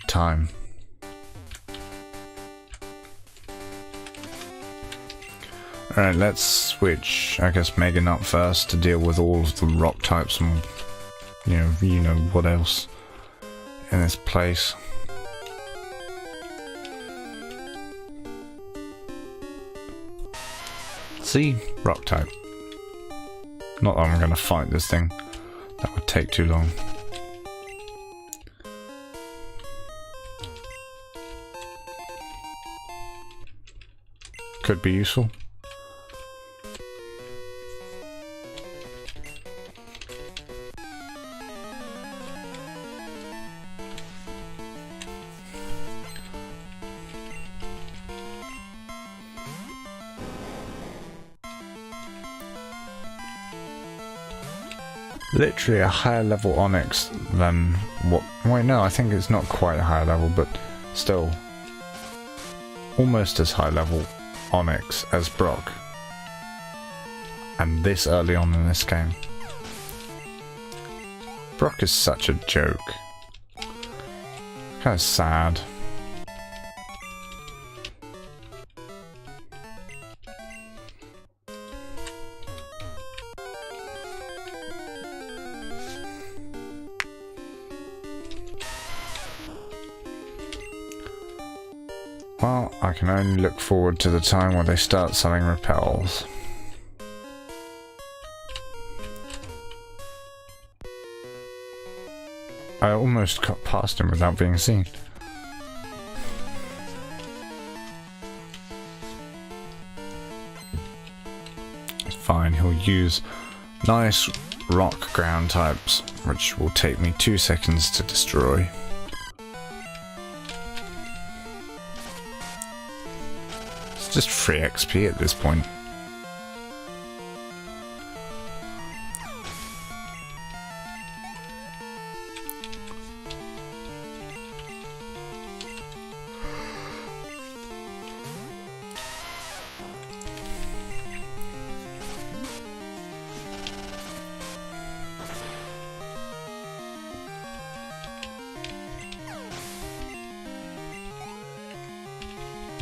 time. Alright, let's switch, I guess, Mega Nut first to deal with all of the rock types and, you know what else in this place. See? Rock type. Not that I'm going to fight this thing. That would take too long. Could be useful. Literally a higher level Onyx than what... Wait, no, I think it's not quite a higher level, but still almost as high level Onyx as Brock. And this early on in this game. Brock is such a joke. Kind of sad. Well, I can only look forward to the time where they start selling repels. I almost got past him without being seen. It's fine, he'll use nice rock ground types, which will take me 2 seconds to destroy. Just free XP at this point.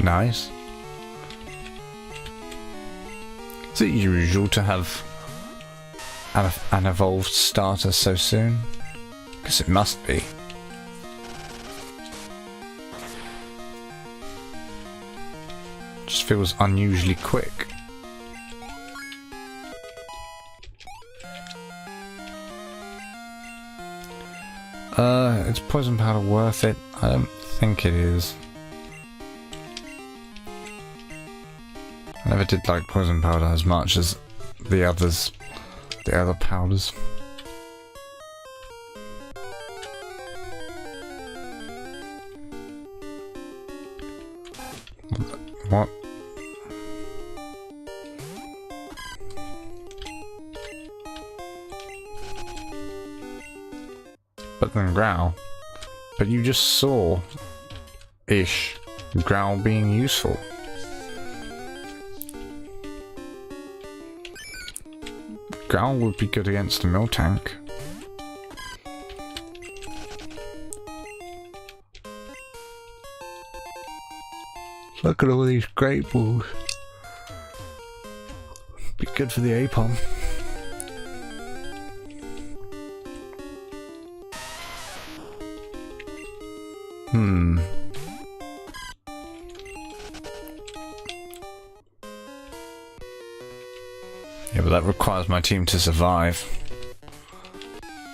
Nice. Is it usual to have an evolved starter so soon? Because it must be. Just feels unusually quick. Is poison powder worth it? I don't think it is. I never did like poison powder as much as the other powders. What? But then Growl. But you just saw ish Growl being useful. Growl would be good against the Miltank. Look at all these great balls. Be good for the Apom. Yeah, but that requires my team to survive.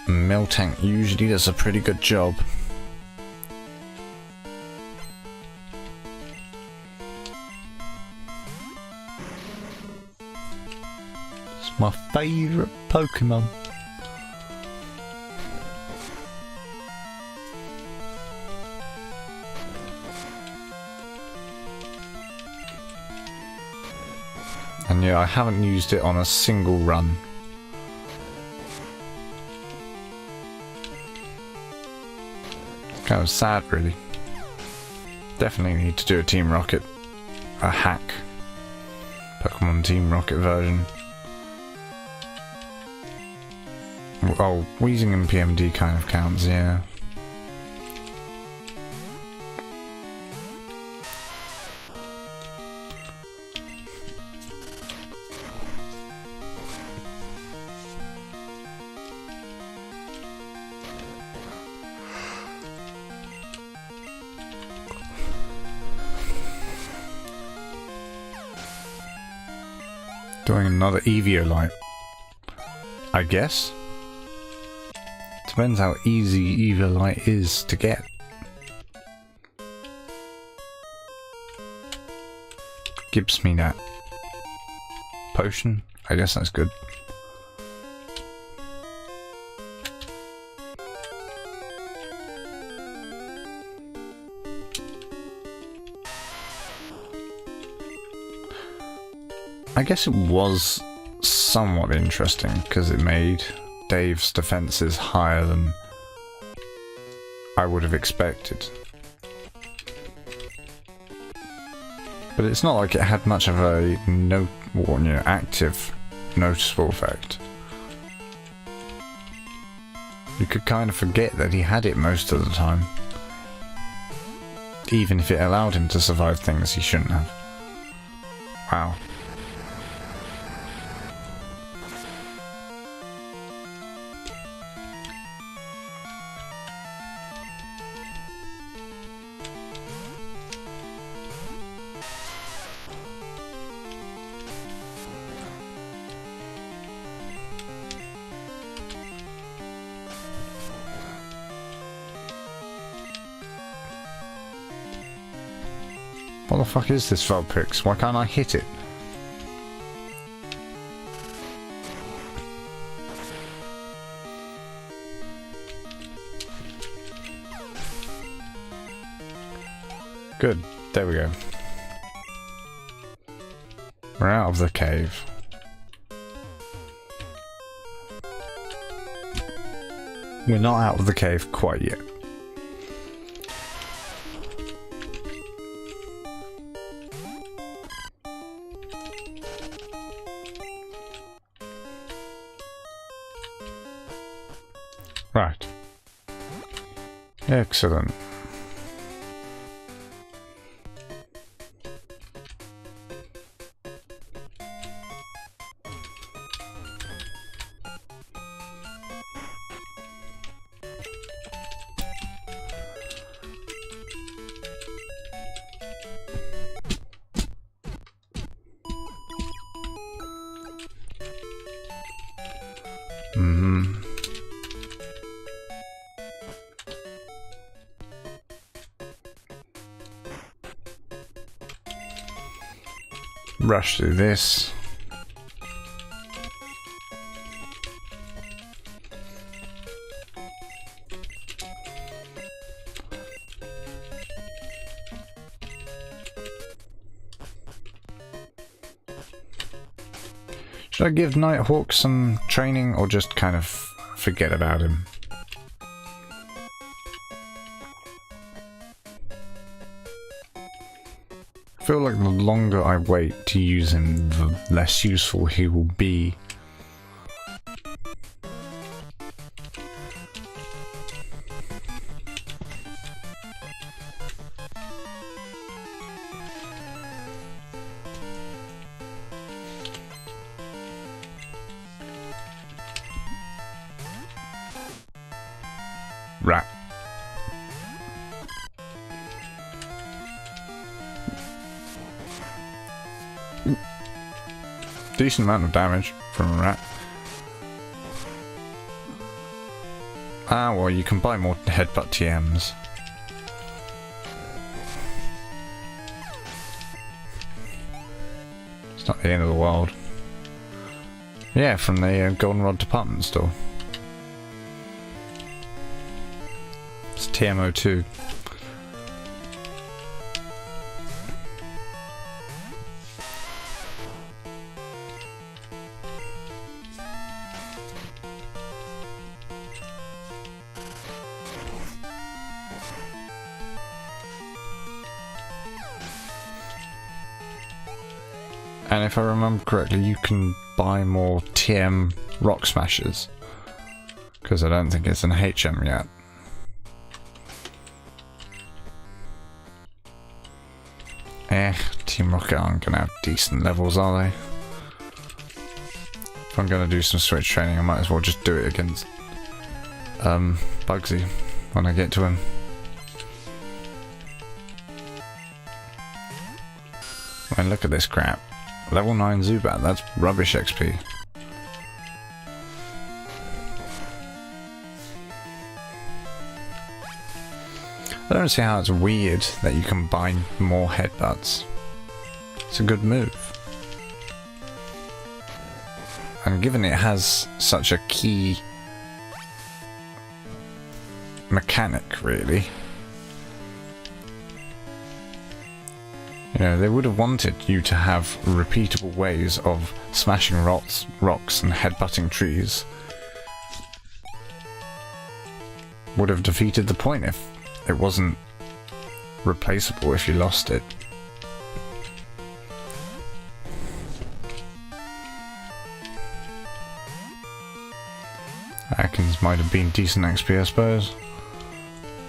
Miltank usually does a pretty good job. It's my favourite Pokemon. And yeah, I haven't used it on a single run. Kind of sad, really. Definitely need to do a Team Rocket, a hack Pokemon Team Rocket version. Oh, Weezing and PMD kind of counts, yeah. Doing another Eviolite, I guess. Depends how easy Eviolite is to get. Gives me that potion. I guess that's good. I guess it was somewhat interesting because it made Dave's defenses higher than I would have expected. But it's not like it had much of a active, noticeable effect. You could kind of forget that he had it most of the time, even if it allowed him to survive things he shouldn't have. Wow. What the fuck is this Vulpix? Why can't I hit it? Good. There we go. We're out of the cave. We're not out of the cave quite yet. Right. Excellent. Rush through this. Should I give Nighthawk some training or just kind of forget about him? I feel like the longer I wait to use him, the less useful he will be. Rat. decent amount of damage from a rat. Ah, well, you can buy more headbutt TMs. It's not the end of the world. Yeah, from the Goldenrod department store. It's TMO2. And if I remember correctly, you can buy more TM rock smashers. Because I don't think it's an HM yet. Team Rocket aren't going to have decent levels, are they? If I'm going to do some switch training, I might as well just do it against Bugsy when I get to him. I mean, look at this crap. Level 9 Zubat, that's rubbish XP. I don't see how it's weird that you can buy more headbutts. It's a good move. And given it has such a key mechanic, really, you know, they would have wanted you to have repeatable ways of smashing rocks and headbutting trees. Would have defeated the point if it wasn't replaceable if you lost it. Atkins might have been decent XP, I suppose.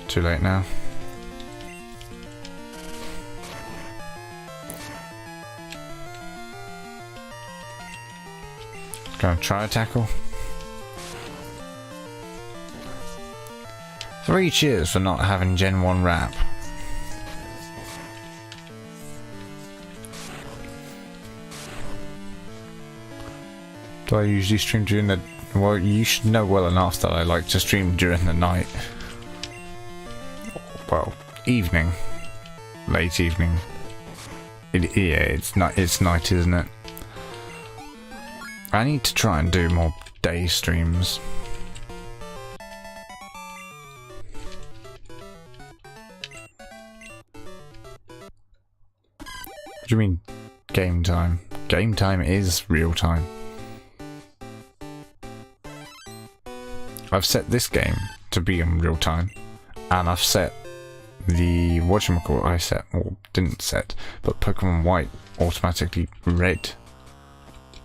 Too late now. Gonna try a tackle. 3 cheers for not having Gen 1 rap. Do I usually stream during the... Well, you should know well enough that I like to stream during the night. Well, evening. Late evening. Yeah, it's night, isn't it? I need to try and do more day streams. What do you mean, game time? Game time is real time. I've set this game to be in real time, and I've set the whatchamacallit I set, or didn't set, but Pokemon White automatically red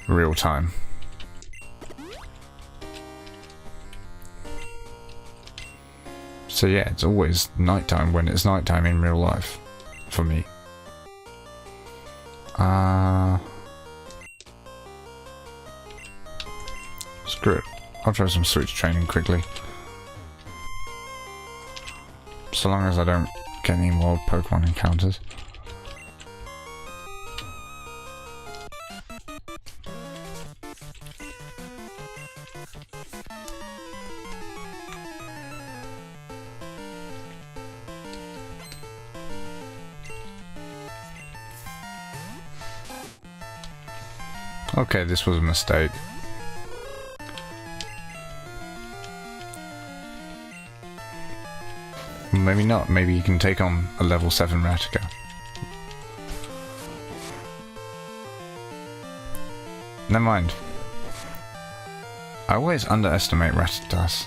real time. So yeah, it's always nighttime when it's nighttime in real life for me. Screw it. I'll try some switch training quickly. So long as I don't get any more Pokemon encounters. Okay, this was a mistake. Maybe not. Maybe you can take on a level 7 Ratica. Never mind. I always underestimate Rattatas.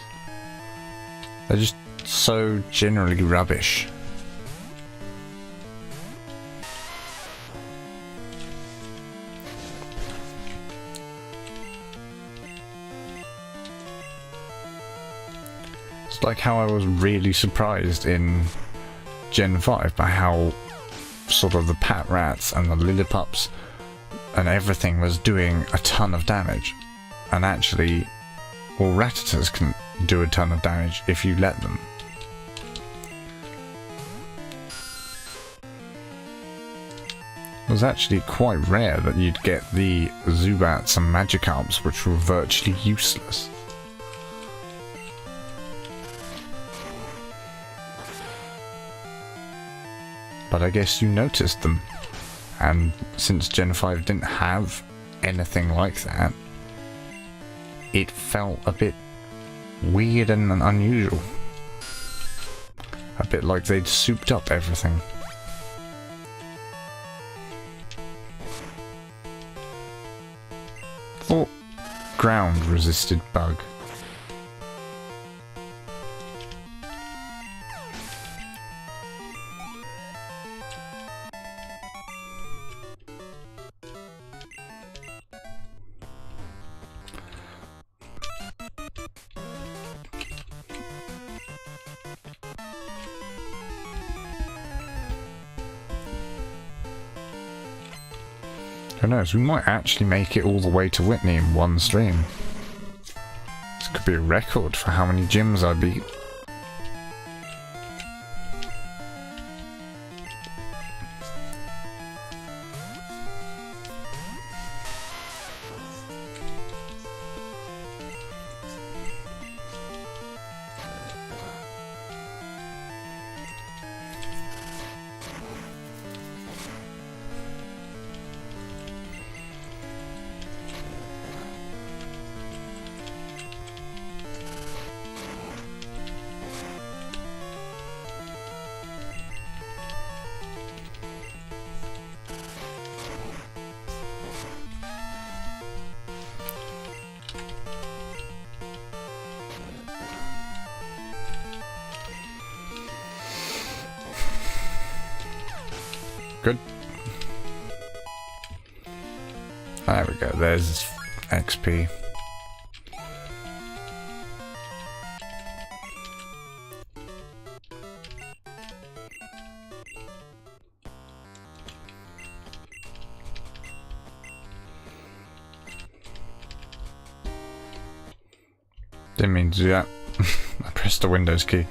They're just so generally rubbish. It's like how I was really surprised in Gen 5 by how sort of the Pat Rats and the Lillipups and everything was doing a ton of damage. And actually, well, Rattatas can do a ton of damage if you let them. was actually quite rare that you'd get the Zubats and Magikarps, which were virtually useless. But I guess you noticed them, and since Gen 5 didn't have anything like that, it felt a bit weird and unusual. A bit like they'd souped up everything. Thought ground resisted bug. Who knows, we might actually make it all the way to Whitney in one stream. This could be a record for how many gyms I beat. Good. There we go, there's XP. Didn't mean to do that. I pressed the Windows key.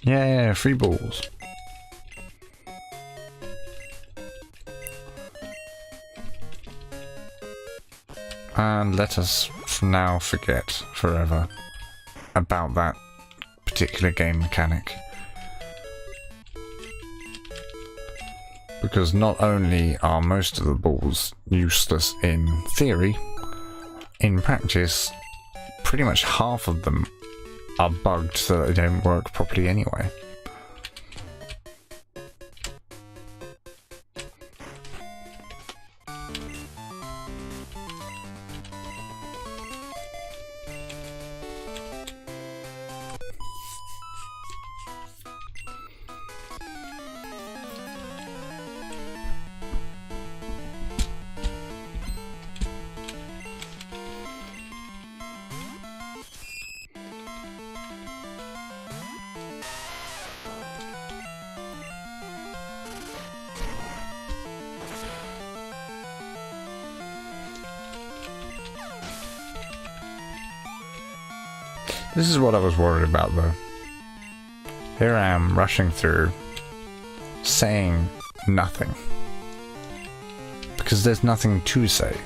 Yeah, free balls. And let us now forget forever about that particular game mechanic. Because not only are most of the balls useless in theory, in practice, pretty much half of them are bugged so that they don't work properly anyway. This is what I was worried about though. Here I am rushing through, saying nothing. Because there's nothing to say.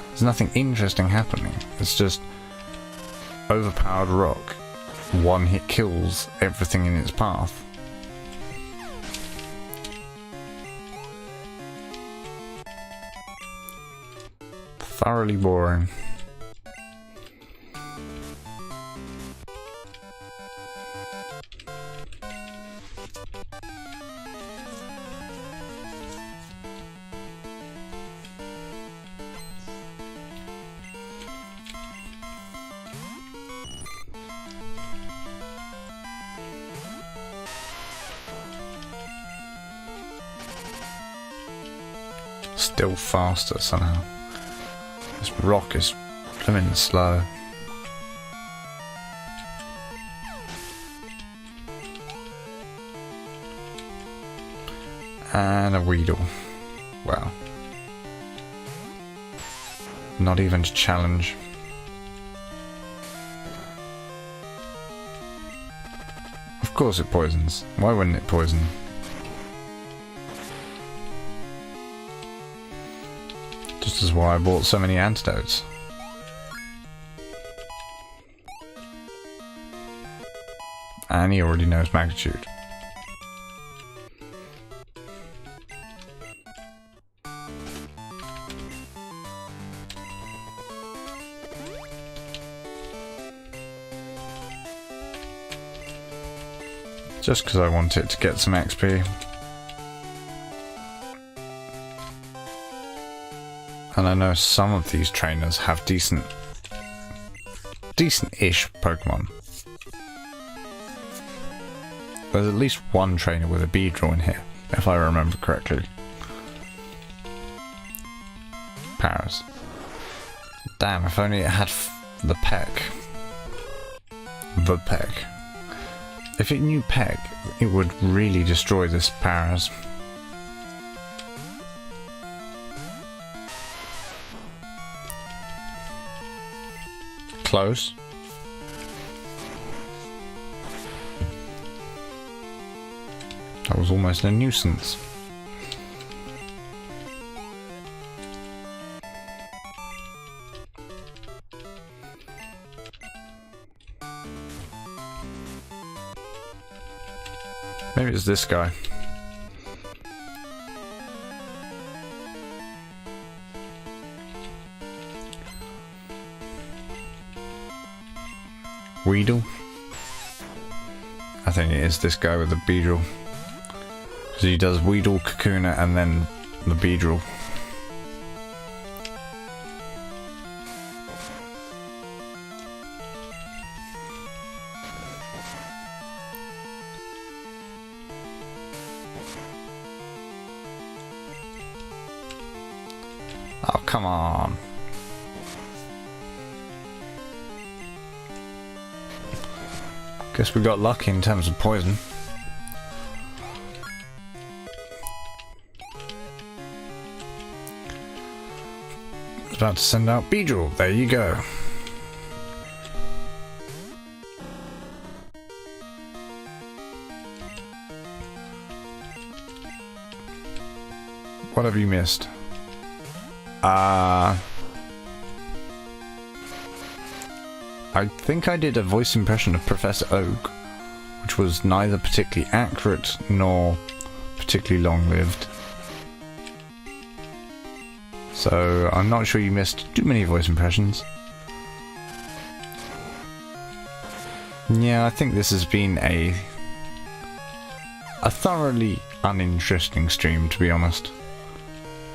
There's nothing interesting happening. It's just overpowered rock. One hit kills everything in its path. Thoroughly boring. Still faster somehow. This rock is coming slow. And a Weedle. Well. Not even to challenge. Of course it poisons. Why wouldn't it poison? Just as why I bought so many antidotes. And he already knows magnitude. Just because I want it to get some XP. And I know some of these trainers have decent-ish Pokemon. There's at least one trainer with a Beedrill in here, if I remember correctly. Paras. Damn, if only it had the Peck. The Peck. If it knew Peck, it would really destroy this Paras. Close. That was almost a nuisance. Maybe it's this guy. Weedle? I think it is this guy with the Beedrill. Because he does Weedle, Kakuna, and then the Beedrill. Oh, come on. Guess we got lucky in terms of poison. I was about to send out Beedrill. There you go. What have you missed? I think I did a voice impression of Professor Oak, which was neither particularly accurate nor particularly long-lived. So I'm not sure you missed too many voice impressions. Yeah, I think this has been a thoroughly uninteresting stream, to be honest.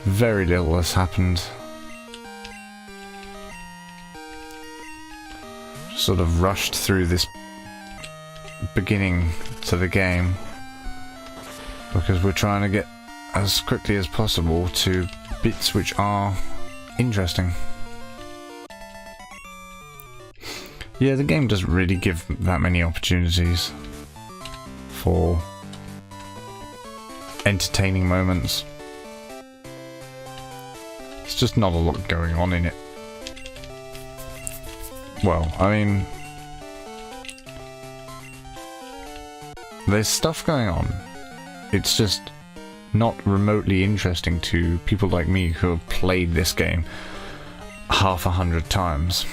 Very little has happened. Sort of rushed through this beginning to the game because we're trying to get as quickly as possible to bits which are interesting. Yeah, the game doesn't really give that many opportunities for entertaining moments. It's just not a lot going on in it. Well, I mean, there's stuff going on. It's just not remotely interesting to people like me who have played this game 100 times.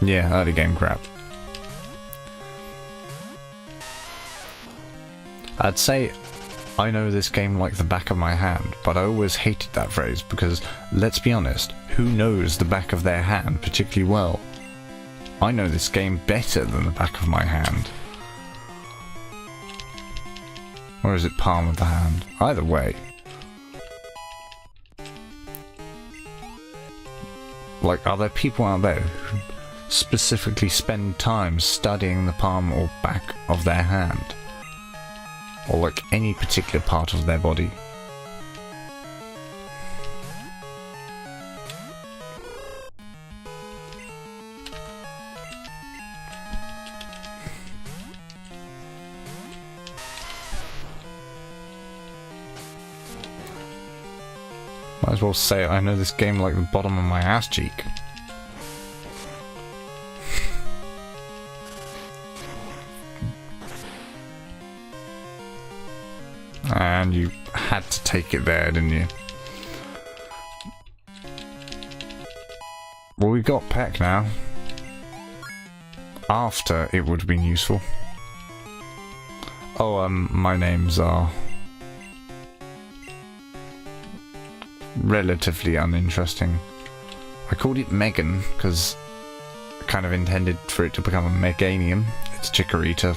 Yeah, early game crap. I'd say I know this game like the back of my hand, but I always hated that phrase because, let's be honest, who knows the back of their hand particularly well? I know this game better than the back of my hand. Or is it palm of the hand? Either way. Like, are there people out there who specifically spend time studying the palm or back of their hand? Or like any particular part of their body? Might as well say it, I know this game like the bottom of my ass cheek. And you had to take it there, didn't you? Well, we got Peck now. After it would have been useful. Oh, my names are relatively uninteresting. I called it Megan because I kind of intended for it to become a Meganium. It's Chikorita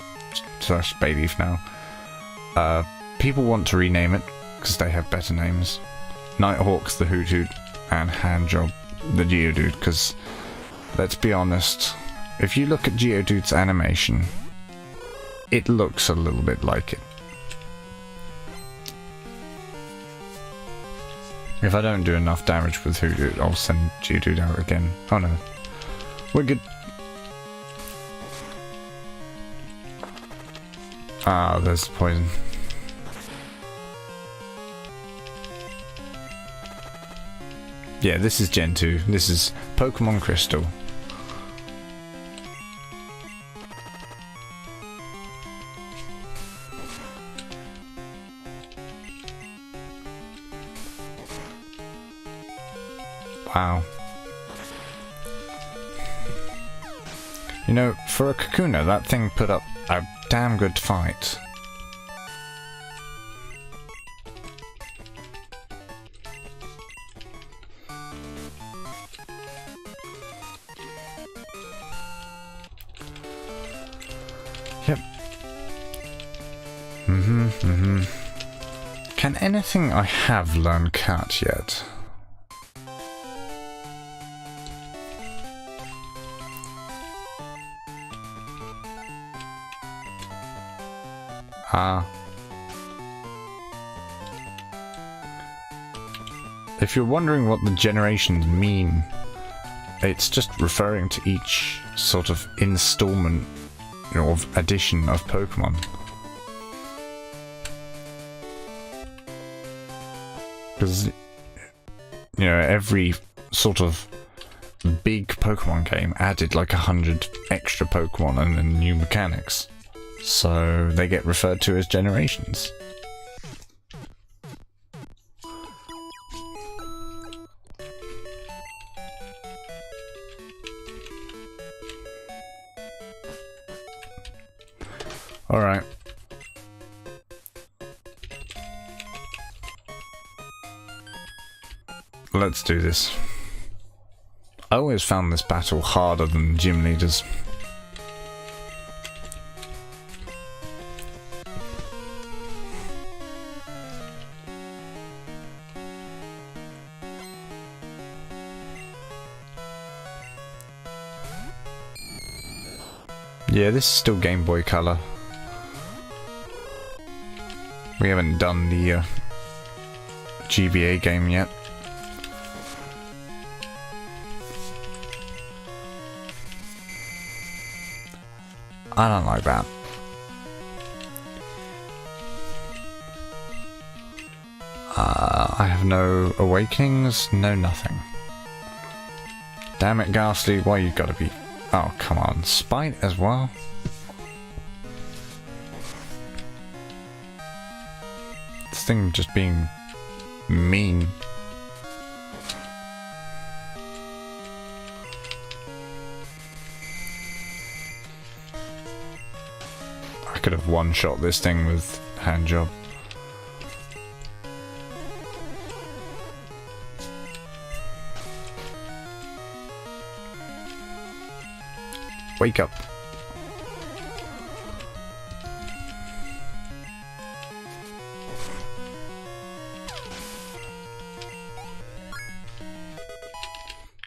slash Bayleaf now. People want to rename it because they have better names. Nighthawk's the Hoothoot and Handjob the Geodude, because let's be honest, if you look at Geodude's animation, it looks a little bit like it. If I don't do enough damage with Hoothoot, I'll send Geodude out again. Oh no. We're good. Ah, there's the poison. Yeah, this is Gen 2. This is Pokemon Crystal. Wow. You know, for a Kakuna, that thing put up a damn good fight. Yep. Can anything I have learn Cat yet? If you're wondering what the generations mean, it's just referring to each sort of installment, you know, of edition of Pokemon. Because, you know, every sort of big Pokemon game added like 100 extra Pokemon and then new mechanics. So they get referred to as generations. Alright. Let's do this. I always found this battle harder than gym leaders. Yeah, this is still Game Boy Color. We haven't done the GBA game yet. I don't like that. I have no awakenings, no nothing. Damn it, Ghastly, why you gotta be... Oh, come on. Spite as well? This thing just being mean. I could have one-shot this thing with Handjob. Wake up.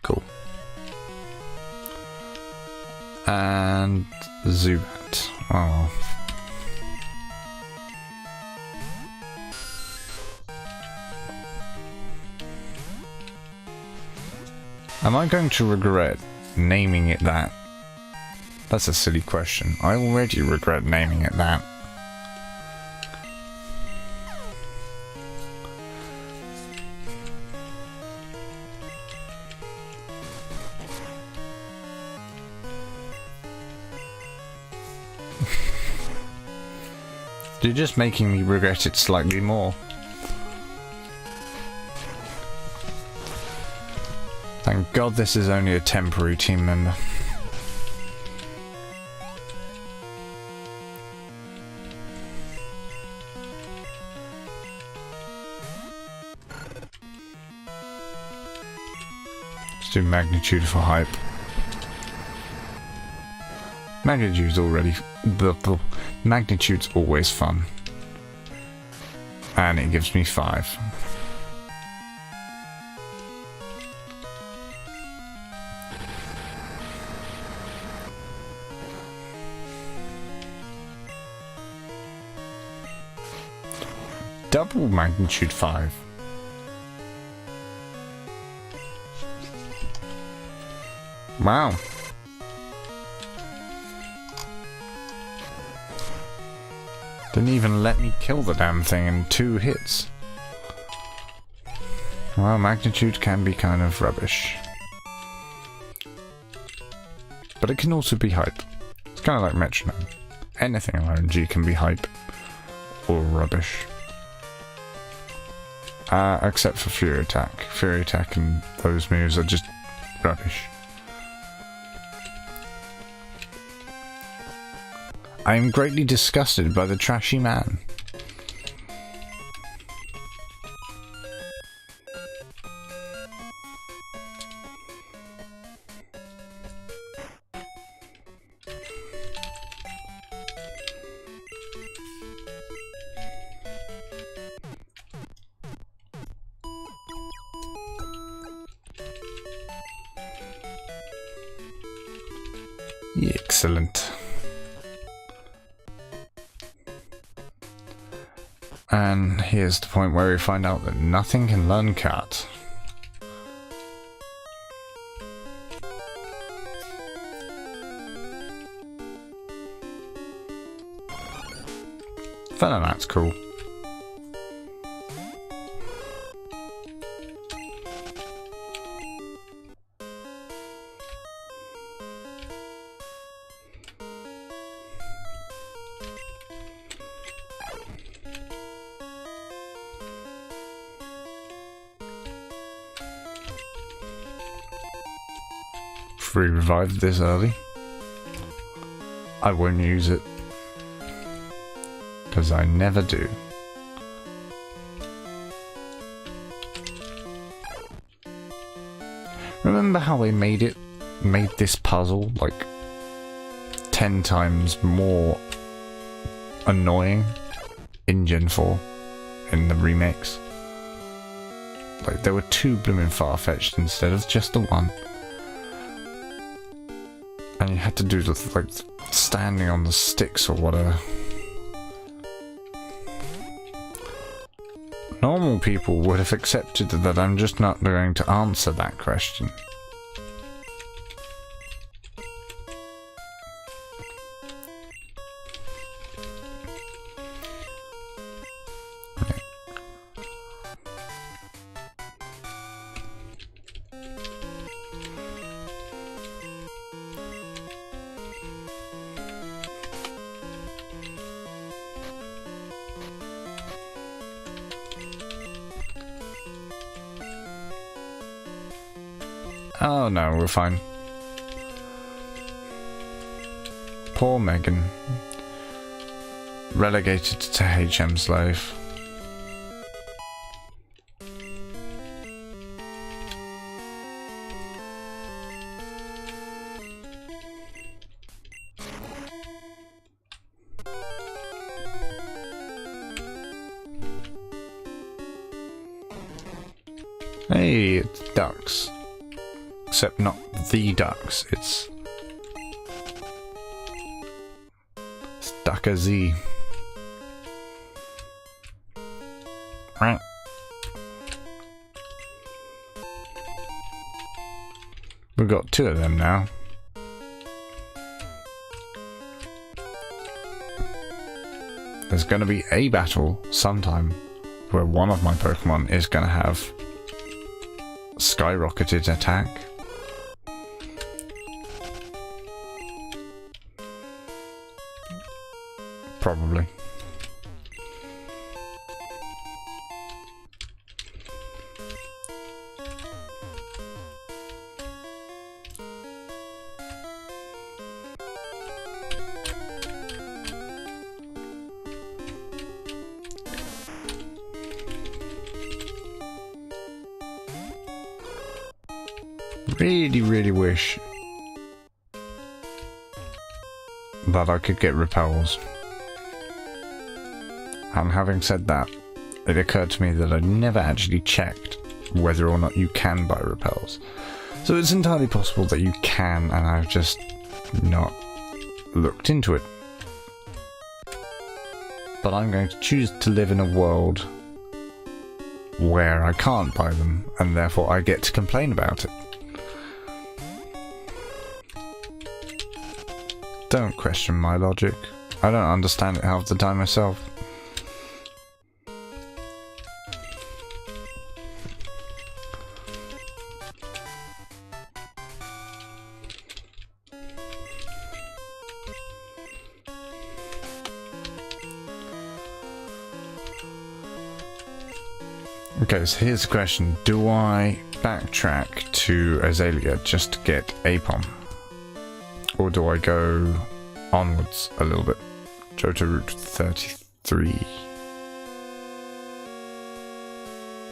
Cool. And Zubat. Oh. Am I going to regret naming it that? That's a silly question. I already regret naming it that. You're just making me regret it slightly more. Thank God this is only a temporary team member. Let's do magnitude for hype. Magnitude's already... Magnitude's always fun. And it gives me 5. Double magnitude 5. Wow. Didn't even let me kill the damn thing in 2 hits. Well, magnitude can be kind of rubbish. But it can also be hype. It's kind of like metronome. Anything in RNG can be hype or rubbish. Except for Fury Attack. Fury Attack and those moves are just rubbish. I am greatly disgusted by the trashy man. Excellent. And here's the point where we find out that nothing can learn cat. That's cool. Free revive this early. I won't use it. Because I never do. Remember how they made this puzzle like 10 times more annoying in Gen 4 in the remakes? Like there were 2 blooming far-fetched instead of just the 1. And you had to do the like standing on the sticks or whatever. Normal people would have accepted that I'm just not going to answer that question. Oh no, we're fine. Poor Megan. Relegated to HM slave. Hey, it's ducks. Except not the ducks, it's Ducka Z. Right. We've got 2 of them now. There's going to be a battle sometime where one of my Pokemon is going to have skyrocketed attack. Probably. really wish that I could get repels. And having said that, it occurred to me that I'd never actually checked whether or not you can buy repels. So it's entirely possible that you can, and I've just not looked into it. But I'm going to choose to live in a world where I can't buy them, and therefore I get to complain about it. Don't question my logic. I don't understand it half the time myself. Okay, so here's the question. Do I backtrack to Azalea just to get Apom? Or do I go onwards a little bit? Johto Route 33.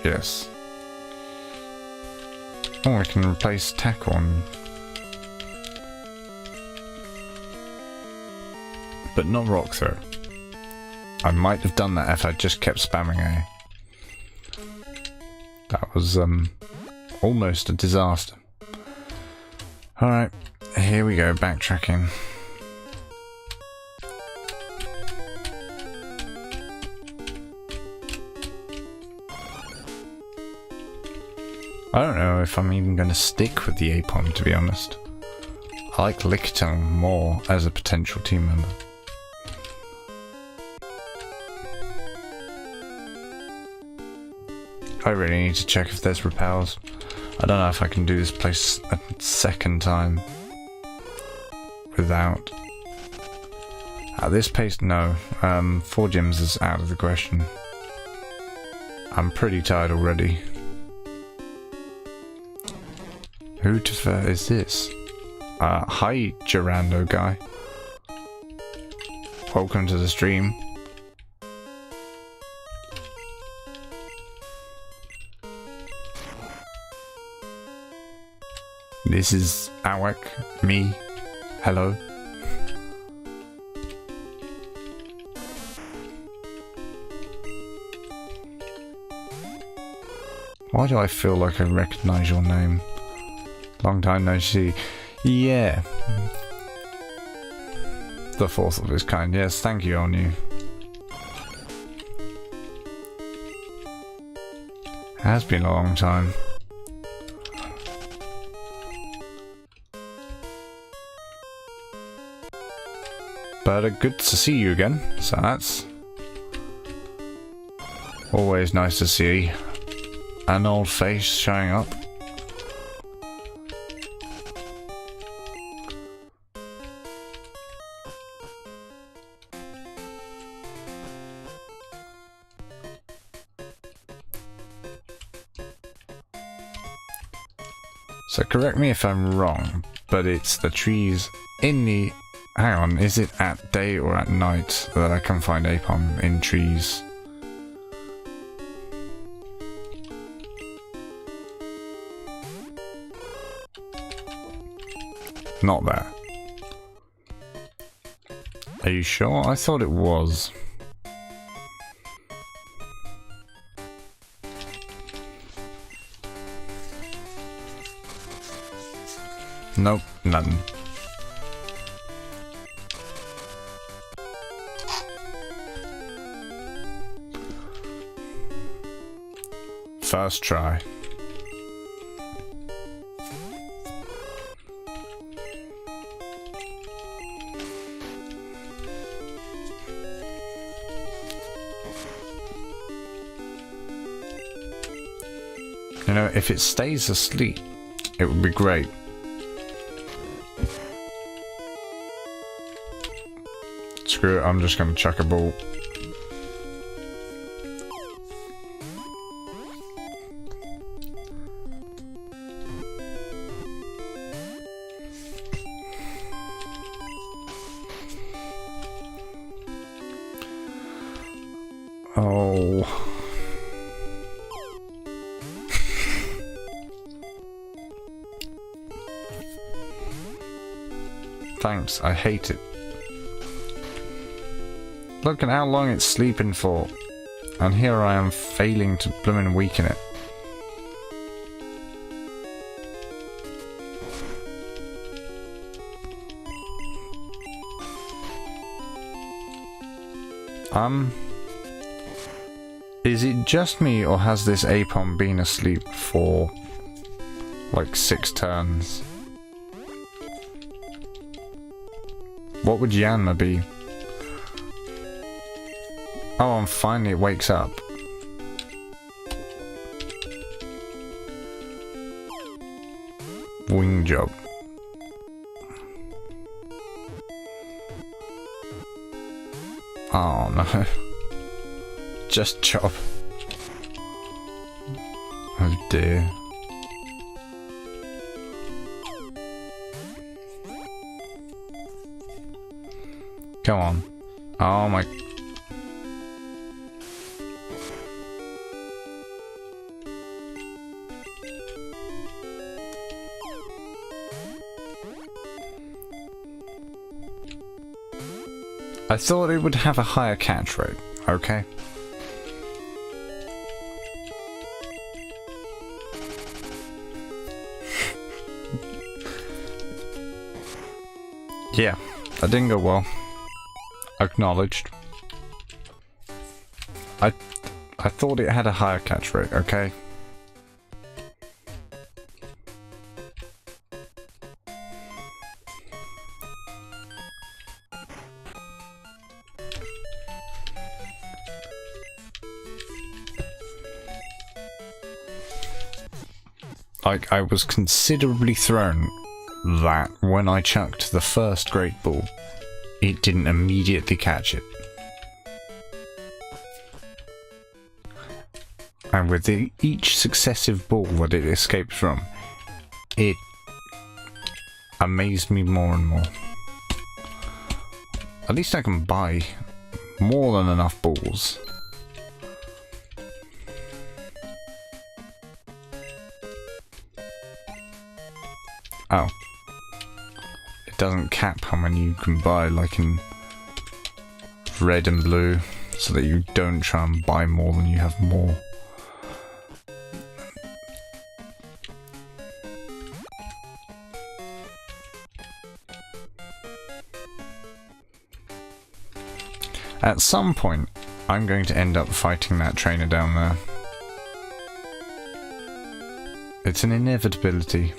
Yes. Oh, I can replace Tacorn. But not Rock Throw. I might have done that if I just kept spamming A. That was almost a disaster. Alright, here we go, backtracking. I don't know if I'm even going to stick with the Apom, to be honest. I like Lickitung more as a potential team member. I really need to check if there's repels. I don't know if I can do this place a second time without. At this pace, no. 4 gyms is out of the question. I'm pretty tired already. Who is this? Hi, Gerando guy. Welcome to the stream. This is Awec, me. Hello. Why do I feel like I recognize your name? Long time no see. Yeah. The fourth of his kind. Yes, thank you, on you. Has been a long time. But good to see you again, so that's always nice to see an old face showing up. So correct me if I'm wrong, but it's the trees in the... Hang on, is it at day or at night that I can find Apom in trees? Not there. Are you sure? I thought it was. Nope, none. First try. You know, if it stays asleep, it would be great. Screw it, I'm just gonna chuck a ball. Oh. Thanks, I hate it. Look at how long it's sleeping for. And here I am failing to bloomin' weaken it. Is it just me, or has this Apom been asleep for like 6 turns? What would Yanma be? Oh, and finally it wakes up. Wing job. Oh no. Just chop. Oh dear. Come on. Oh my. I thought it would have a higher catch rate, okay? Yeah, that didn't go well. Acknowledged. I thought it had a higher catch rate, okay? Like, I was considerably thrown that when I chucked the first Great Ball, it didn't immediately catch it. And with each successive ball that it escaped from, it amazed me more and more. At least I can buy more than enough balls. Oh. It doesn't cap how many you can buy, like in red and blue, so that you don't try and buy more than you have more. At some point, I'm going to end up fighting that trainer down there. It's an inevitability.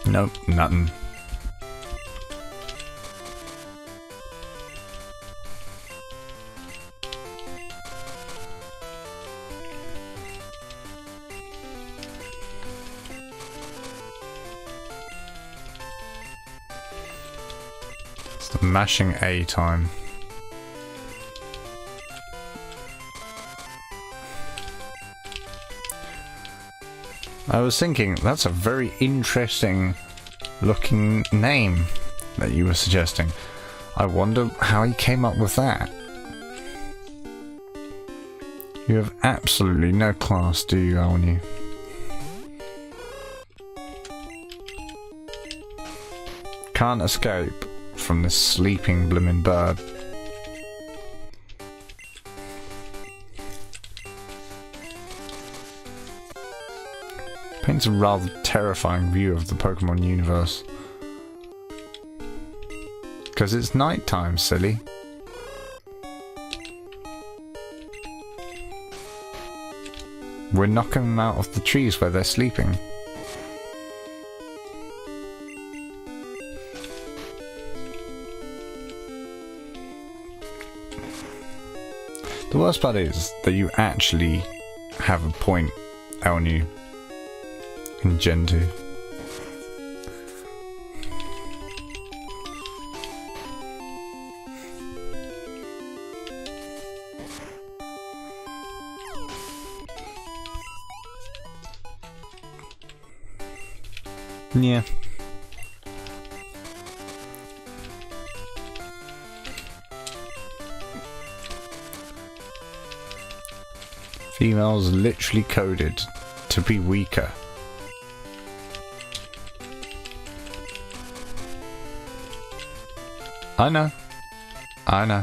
Nope, nothing. It's the mashing A time. I was thinking, that's a very interesting looking name that you were suggesting. I wonder how he came up with that. You have absolutely no class, do you, Alny? Can't escape from this sleeping bloomin' bird. Paints a rather terrifying view of the Pokemon universe. Because it's nighttime, silly. We're knocking them out of the trees where they're sleeping. The worst part is that you actually have a point, Elnu. In Gen 2. Yeah. Females literally coded to be weaker. I know. I know.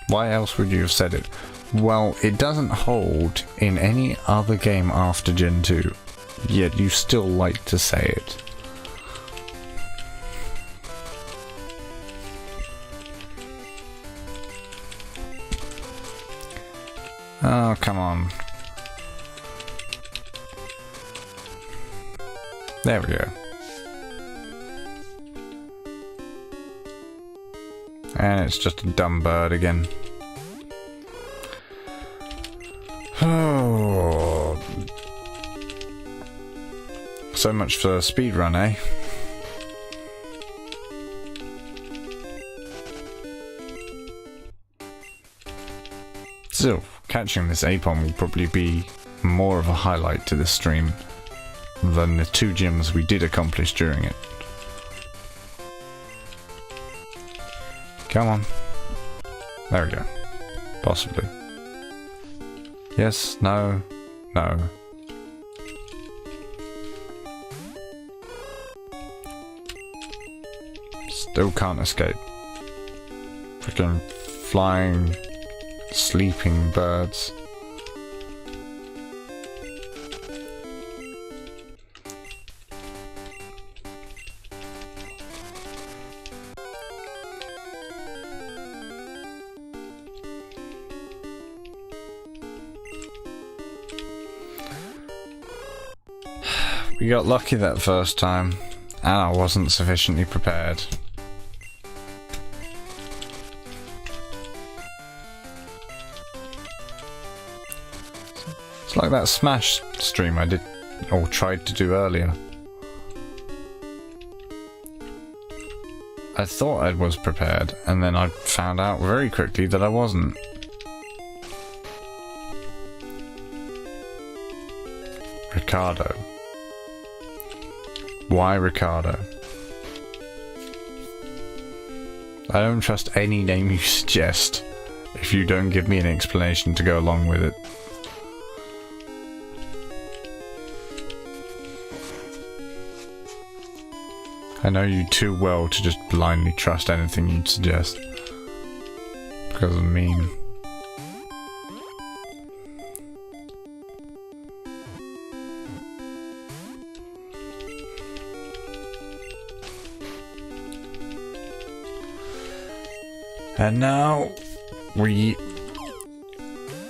Why else would you have said it? Well, it doesn't hold in any other game after Gen 2, yet you still like to say it. Oh, come on. There we go. And it's just a dumb bird again. Oh. So much for speedrun, eh? Still, catching this Apon will probably be more of a highlight to this stream than the 2 gyms we did accomplish during it. Come on. There we go. Possibly. Yes, no, no. Still can't escape. Freaking flying, sleeping birds. We got lucky that first time, and I wasn't sufficiently prepared. It's like that Smash stream I did, or tried to do earlier. I thought I was prepared, and then I found out very quickly that I wasn't. Ricardo. Why Ricardo? I don't trust any name you suggest if you don't give me an explanation to go along with it. I know you too well to just blindly trust anything you'd suggest. Because I'm mean. And now we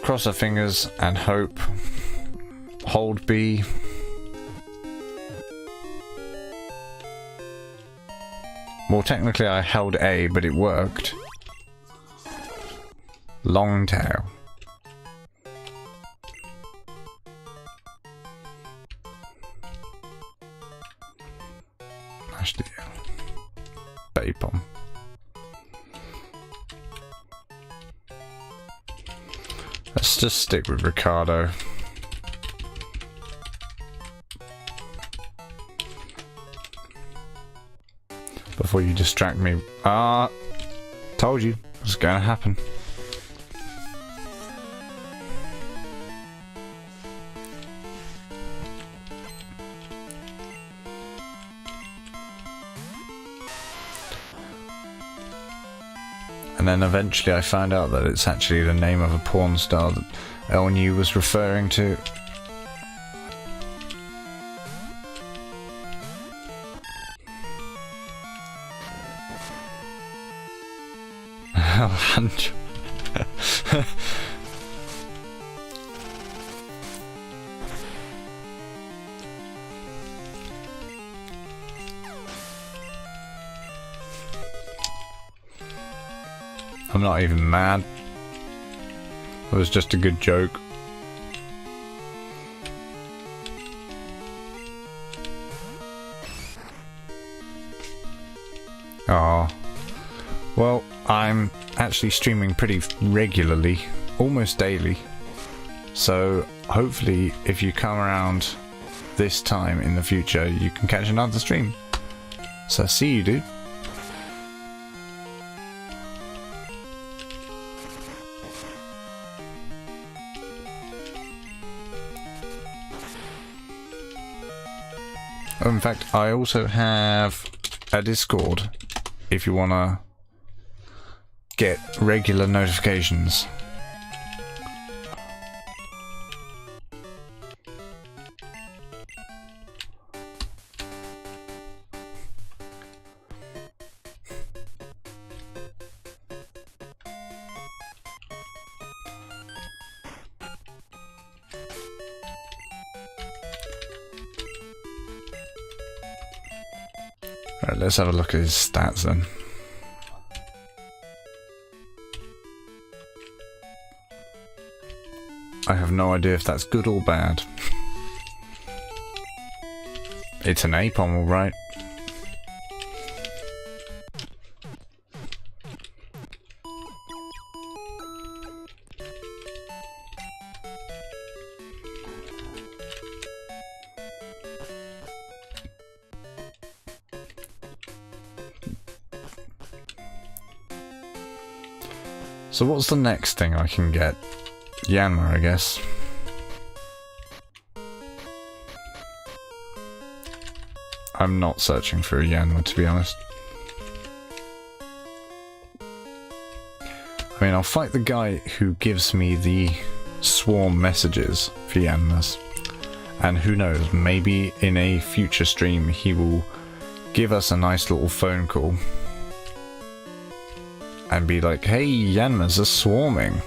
cross our fingers and hope. Hold B. Well, technically I held A, but it worked. Long tail. Actually, Bapom. Let's just stick with Ricardo. Before you distract me. Told you. It's gonna happen. And then eventually I found out that it's actually the name of a porn star that LNU was referring to. Alejandro. I'm not even mad. It was just a good joke. Oh. Well, I'm actually streaming pretty regularly, almost daily. So hopefully if you come around this time in the future, you can catch another stream. So see you, dude. Oh, in fact, I also have a Discord if you want to get regular notifications. Alright, let's have a look at his stats then. I have no idea if that's good or bad. It's an napalm, alright. So what's the next thing I can get? Yanma, I guess. I'm not searching for a Yanma, to be honest. I mean, I'll fight the guy who gives me the swarm messages for Yanmas. And who knows, maybe in a future stream he will give us a nice little phone call. And be like, hey, Yanmas are swarming.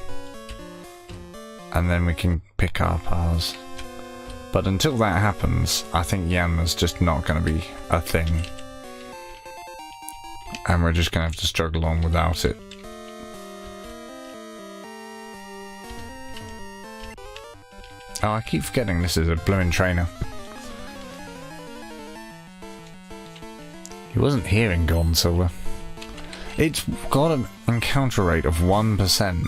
And then we can pick up ours. But until that happens, I think Yanma's just not going to be a thing. And we're just going to have to struggle on without it. Oh, I keep forgetting this is a blooming trainer. He wasn't here in Gold and Silver. It's got an encounter rate of 1%.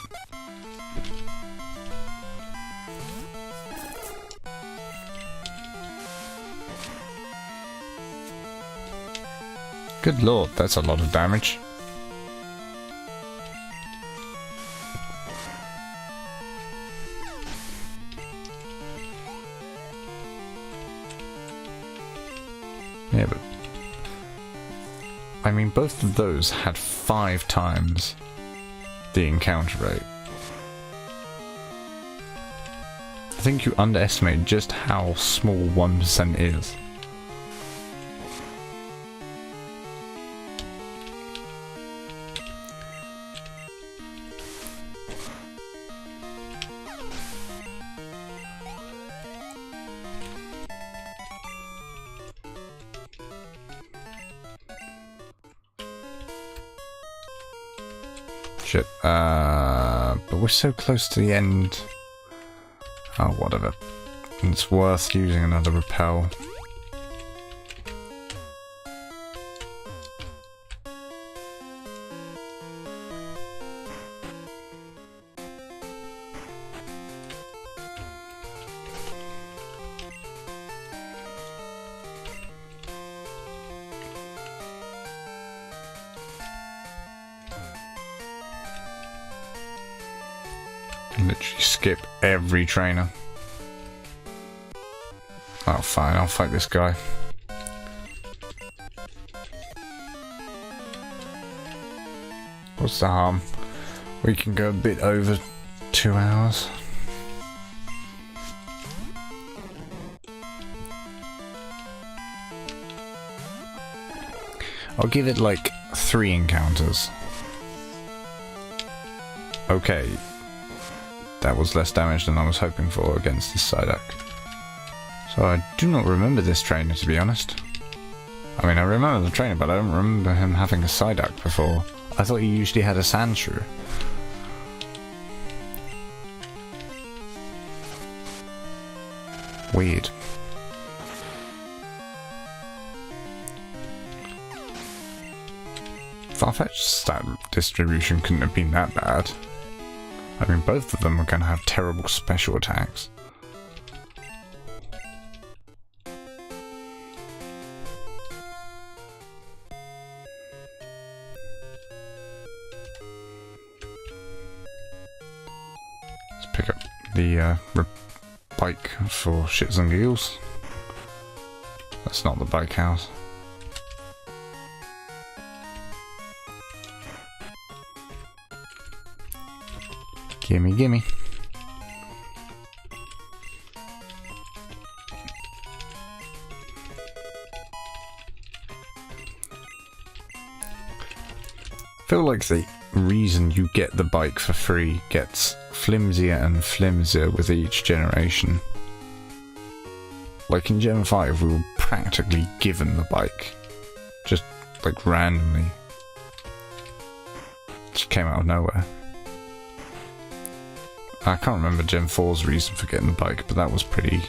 Good lord, that's a lot of damage. Yeah, but I mean, both of those had 5 times the encounter rate. I think you underestimate just how small 1% is. Shit, but we're so close to the end. Oh, whatever. It's worth using another repel. Literally skip every trainer. Oh, fine, I'll fight this guy. What's the harm? We can go a bit over 2 hours. I'll give it like 3 encounters. Okay. That was less damage than I was hoping for against this Psyduck. So I do not remember this trainer, to be honest. I mean, I remember the trainer, but I don't remember him having a Psyduck before. I thought he usually had a Sandshrew. Weird. Farfetch's stat distribution couldn't have been that bad. I mean, both of them are going to have terrible special attacks. pick up the bike for shits and giggles. That's not the bike house. Gimme, gimme. I feel like the reason you get the bike for free gets flimsier and flimsier with each generation. Like in Gen 5 we were practically given the bike. Just like randomly. Just came out of nowhere. I can't remember Gen 4's reason for getting the bike, but that was pretty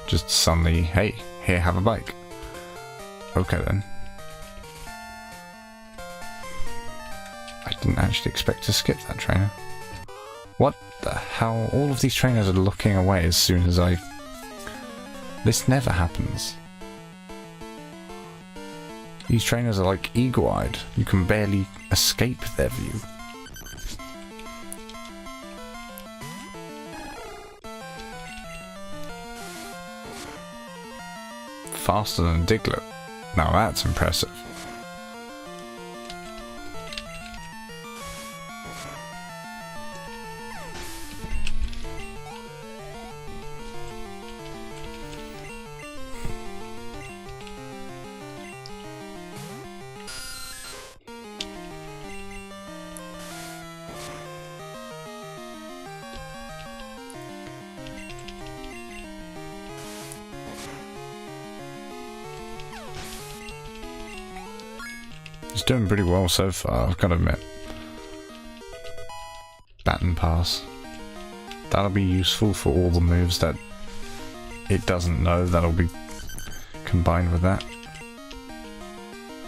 just suddenly, hey, here, have a bike. Okay then. I didn't actually expect to skip that trainer. What the hell? All of these trainers are looking away as soon as I... This never happens. These trainers are like eagle-eyed. You can barely escape their view. Faster than Diglett. Now that's impressive. He's doing pretty well so far, I've got to admit. Baton pass. That'll be useful for all the moves that it doesn't know. That'll be combined with that.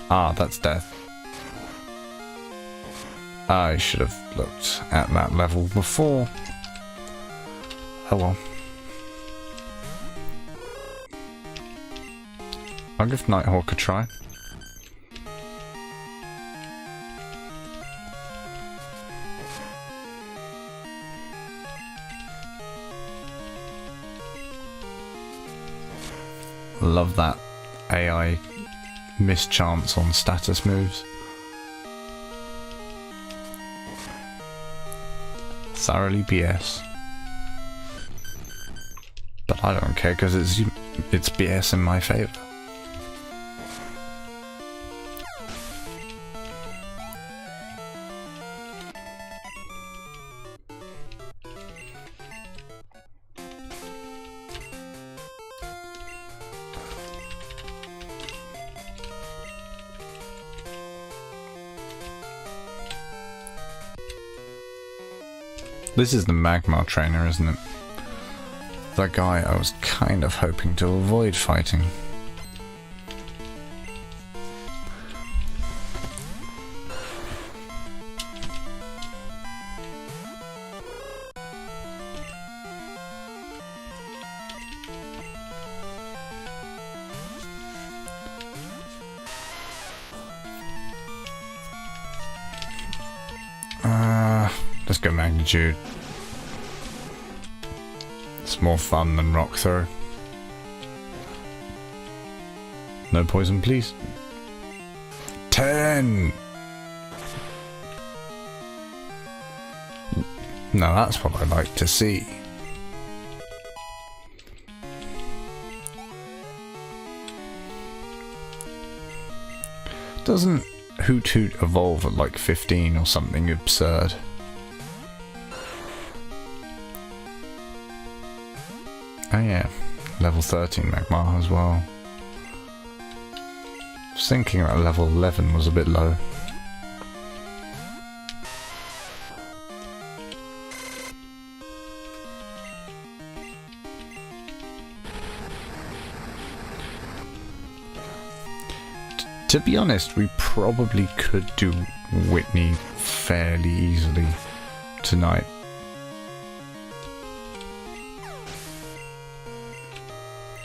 Ah, that's death. I should have looked at that level before. Oh well. I'll give Nighthawk a try. Love that AI mischance on status moves. Thoroughly BS. But I don't care because it's BS in my favour. This is the Magmar trainer, isn't it? That guy I was kind of hoping to avoid fighting. Let's go magnitude. It's more fun than rock throw. No poison, please. 10! Now that's what I like to see. Doesn't Hoot Hoot evolve at like 15 or something absurd? Oh yeah, level 13 Magmar as well. I was thinking that level 11 was a bit low. To be honest, we probably could do Whitney fairly easily tonight.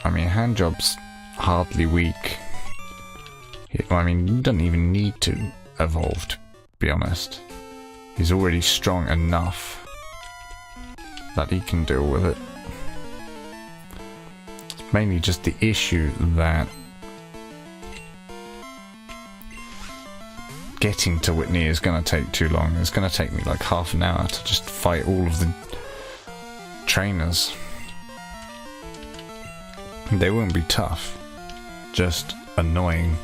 I mean, Handjob's hardly weak. I mean, he doesn't even need to evolve, to be honest. He's already strong enough. that he can deal with it. It's mainly just the issue that getting to Whitney is going to take too long. It's going to take me like half an hour to just fight all of the trainers. They won't be tough, just annoying.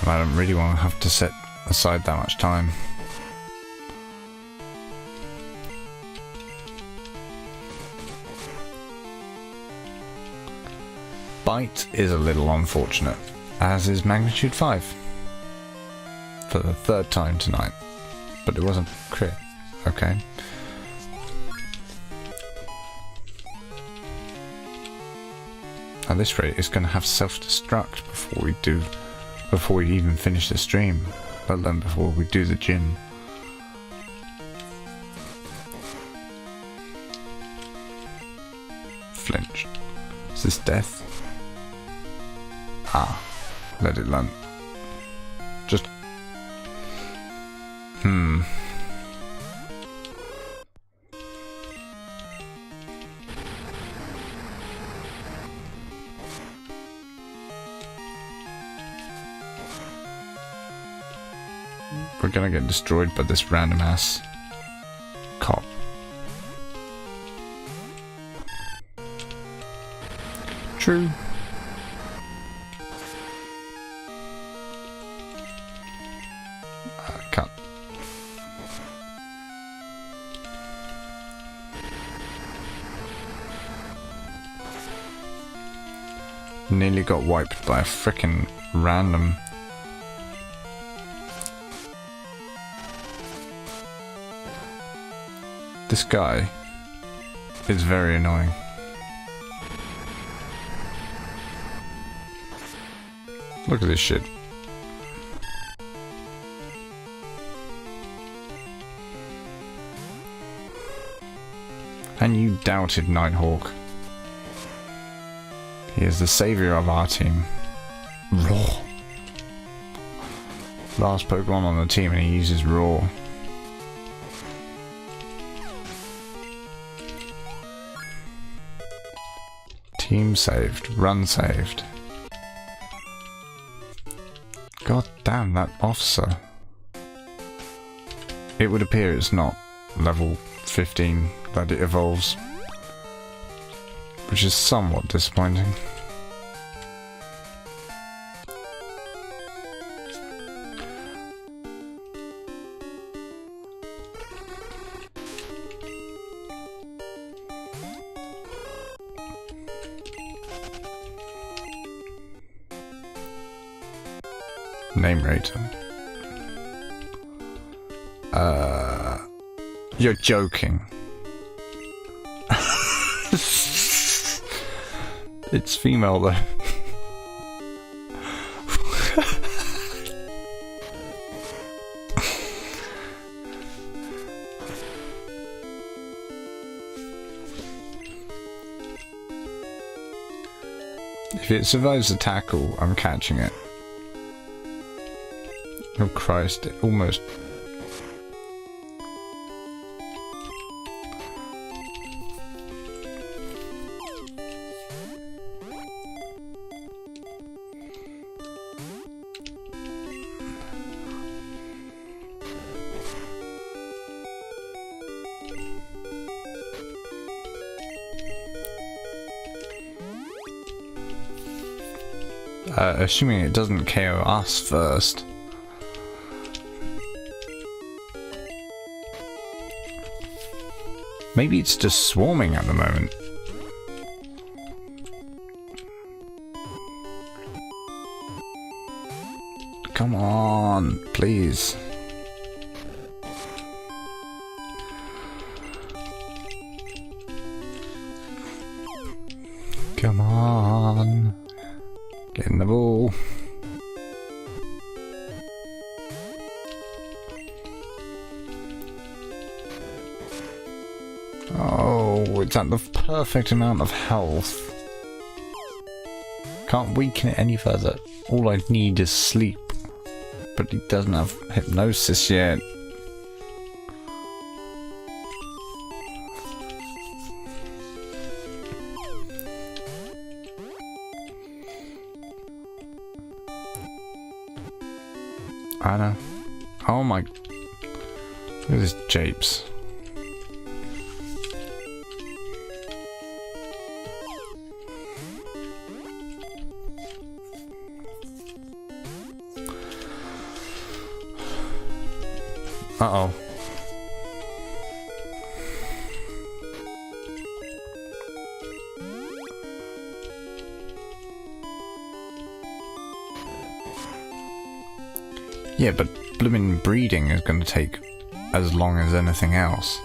And I don't really want to have to set aside that much time. Bite is a little unfortunate, as is Magnitude 5. For the third time tonight. But it wasn't crit. Okay. At this rate, it's going to have self-destruct before we even finish the stream, let alone before we do the gym. Flinch. Is this death? Ah, let it land. Just... We're gonna get destroyed by this random ass cop. True. Cut. Nearly got wiped by a frickin' random. This guy is very annoying. Look at this shit. And you doubted Nighthawk. He is the savior of our team. Raw. Last Pokemon on the team and he uses Raw. Team saved. Run saved. God damn, that officer. It would appear it's not level 15 that it evolves. Which is somewhat disappointing. Name rater. You're joking. It's female though. If it survives the tackle, I'm catching it. Oh Christ, it almost... assuming it doesn't KO us first. Maybe it's just swarming at the moment. Come on, please. Come on. Get in the ball. Oh, it's at the perfect amount of health. Can't weaken it any further. All I need is sleep. But he doesn't have hypnosis yet. I know. Oh my... Look at this japes. Uh-oh. Yeah, but blooming breeding is going to take as long as anything else.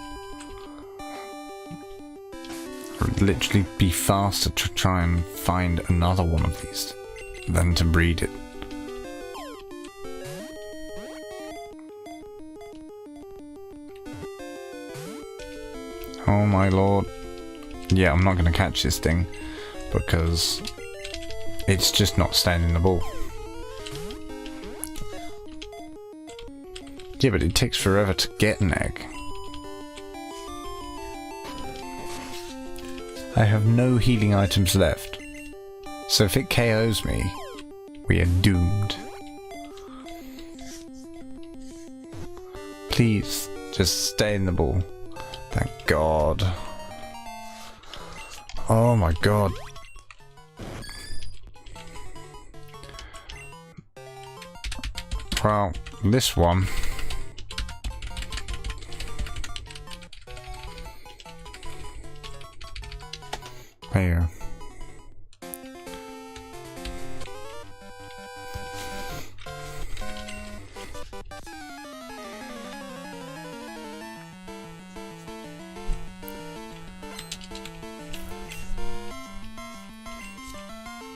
It would literally be faster to try and find another one of these than to breed it. Oh my lord. Yeah, I'm not going to catch this thing because it's just not staying in the ball. Yeah, but it takes forever to get an egg. I have no healing items left. So if it KOs me, we are doomed. Please, just stay in the ball. Thank God. Oh my God. Well, this one... Here.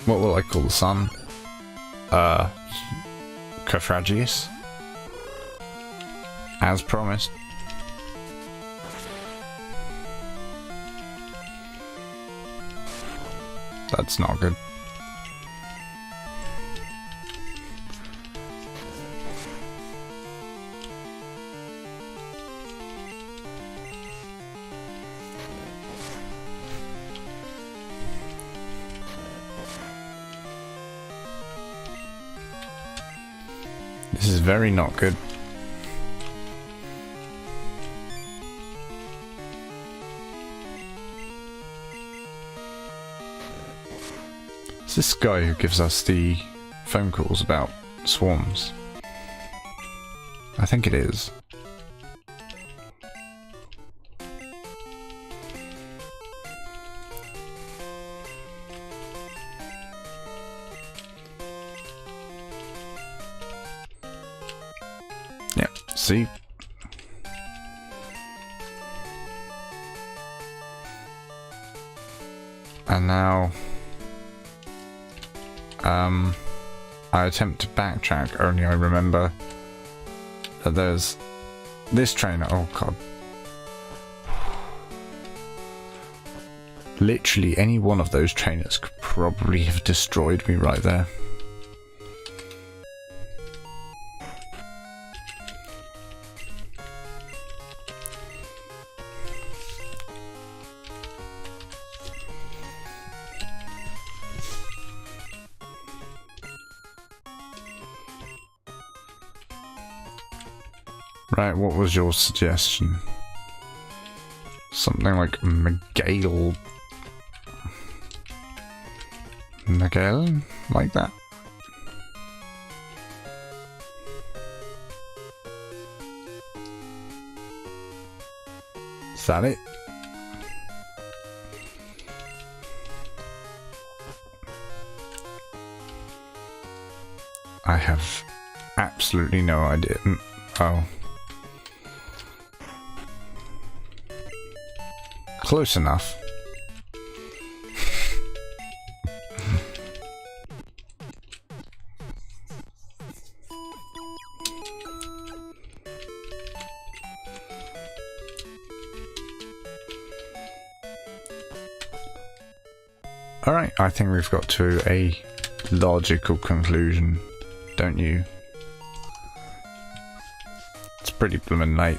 What will I call the son? Caphragius? As promised. That's not good. This is very not good. It's this guy who gives us the phone calls about swarms. I think it is. Yep, see? And now... I attempt to backtrack, only I remember that there's this trainer. Oh god. Literally any one of those trainers could probably have destroyed me right there. Right, what was your suggestion? Something like Miguel? Like that? Is that it? I have absolutely no idea. Oh. Close enough. Alright, I think we've got to a logical conclusion, don't you? It's pretty bloomin' late.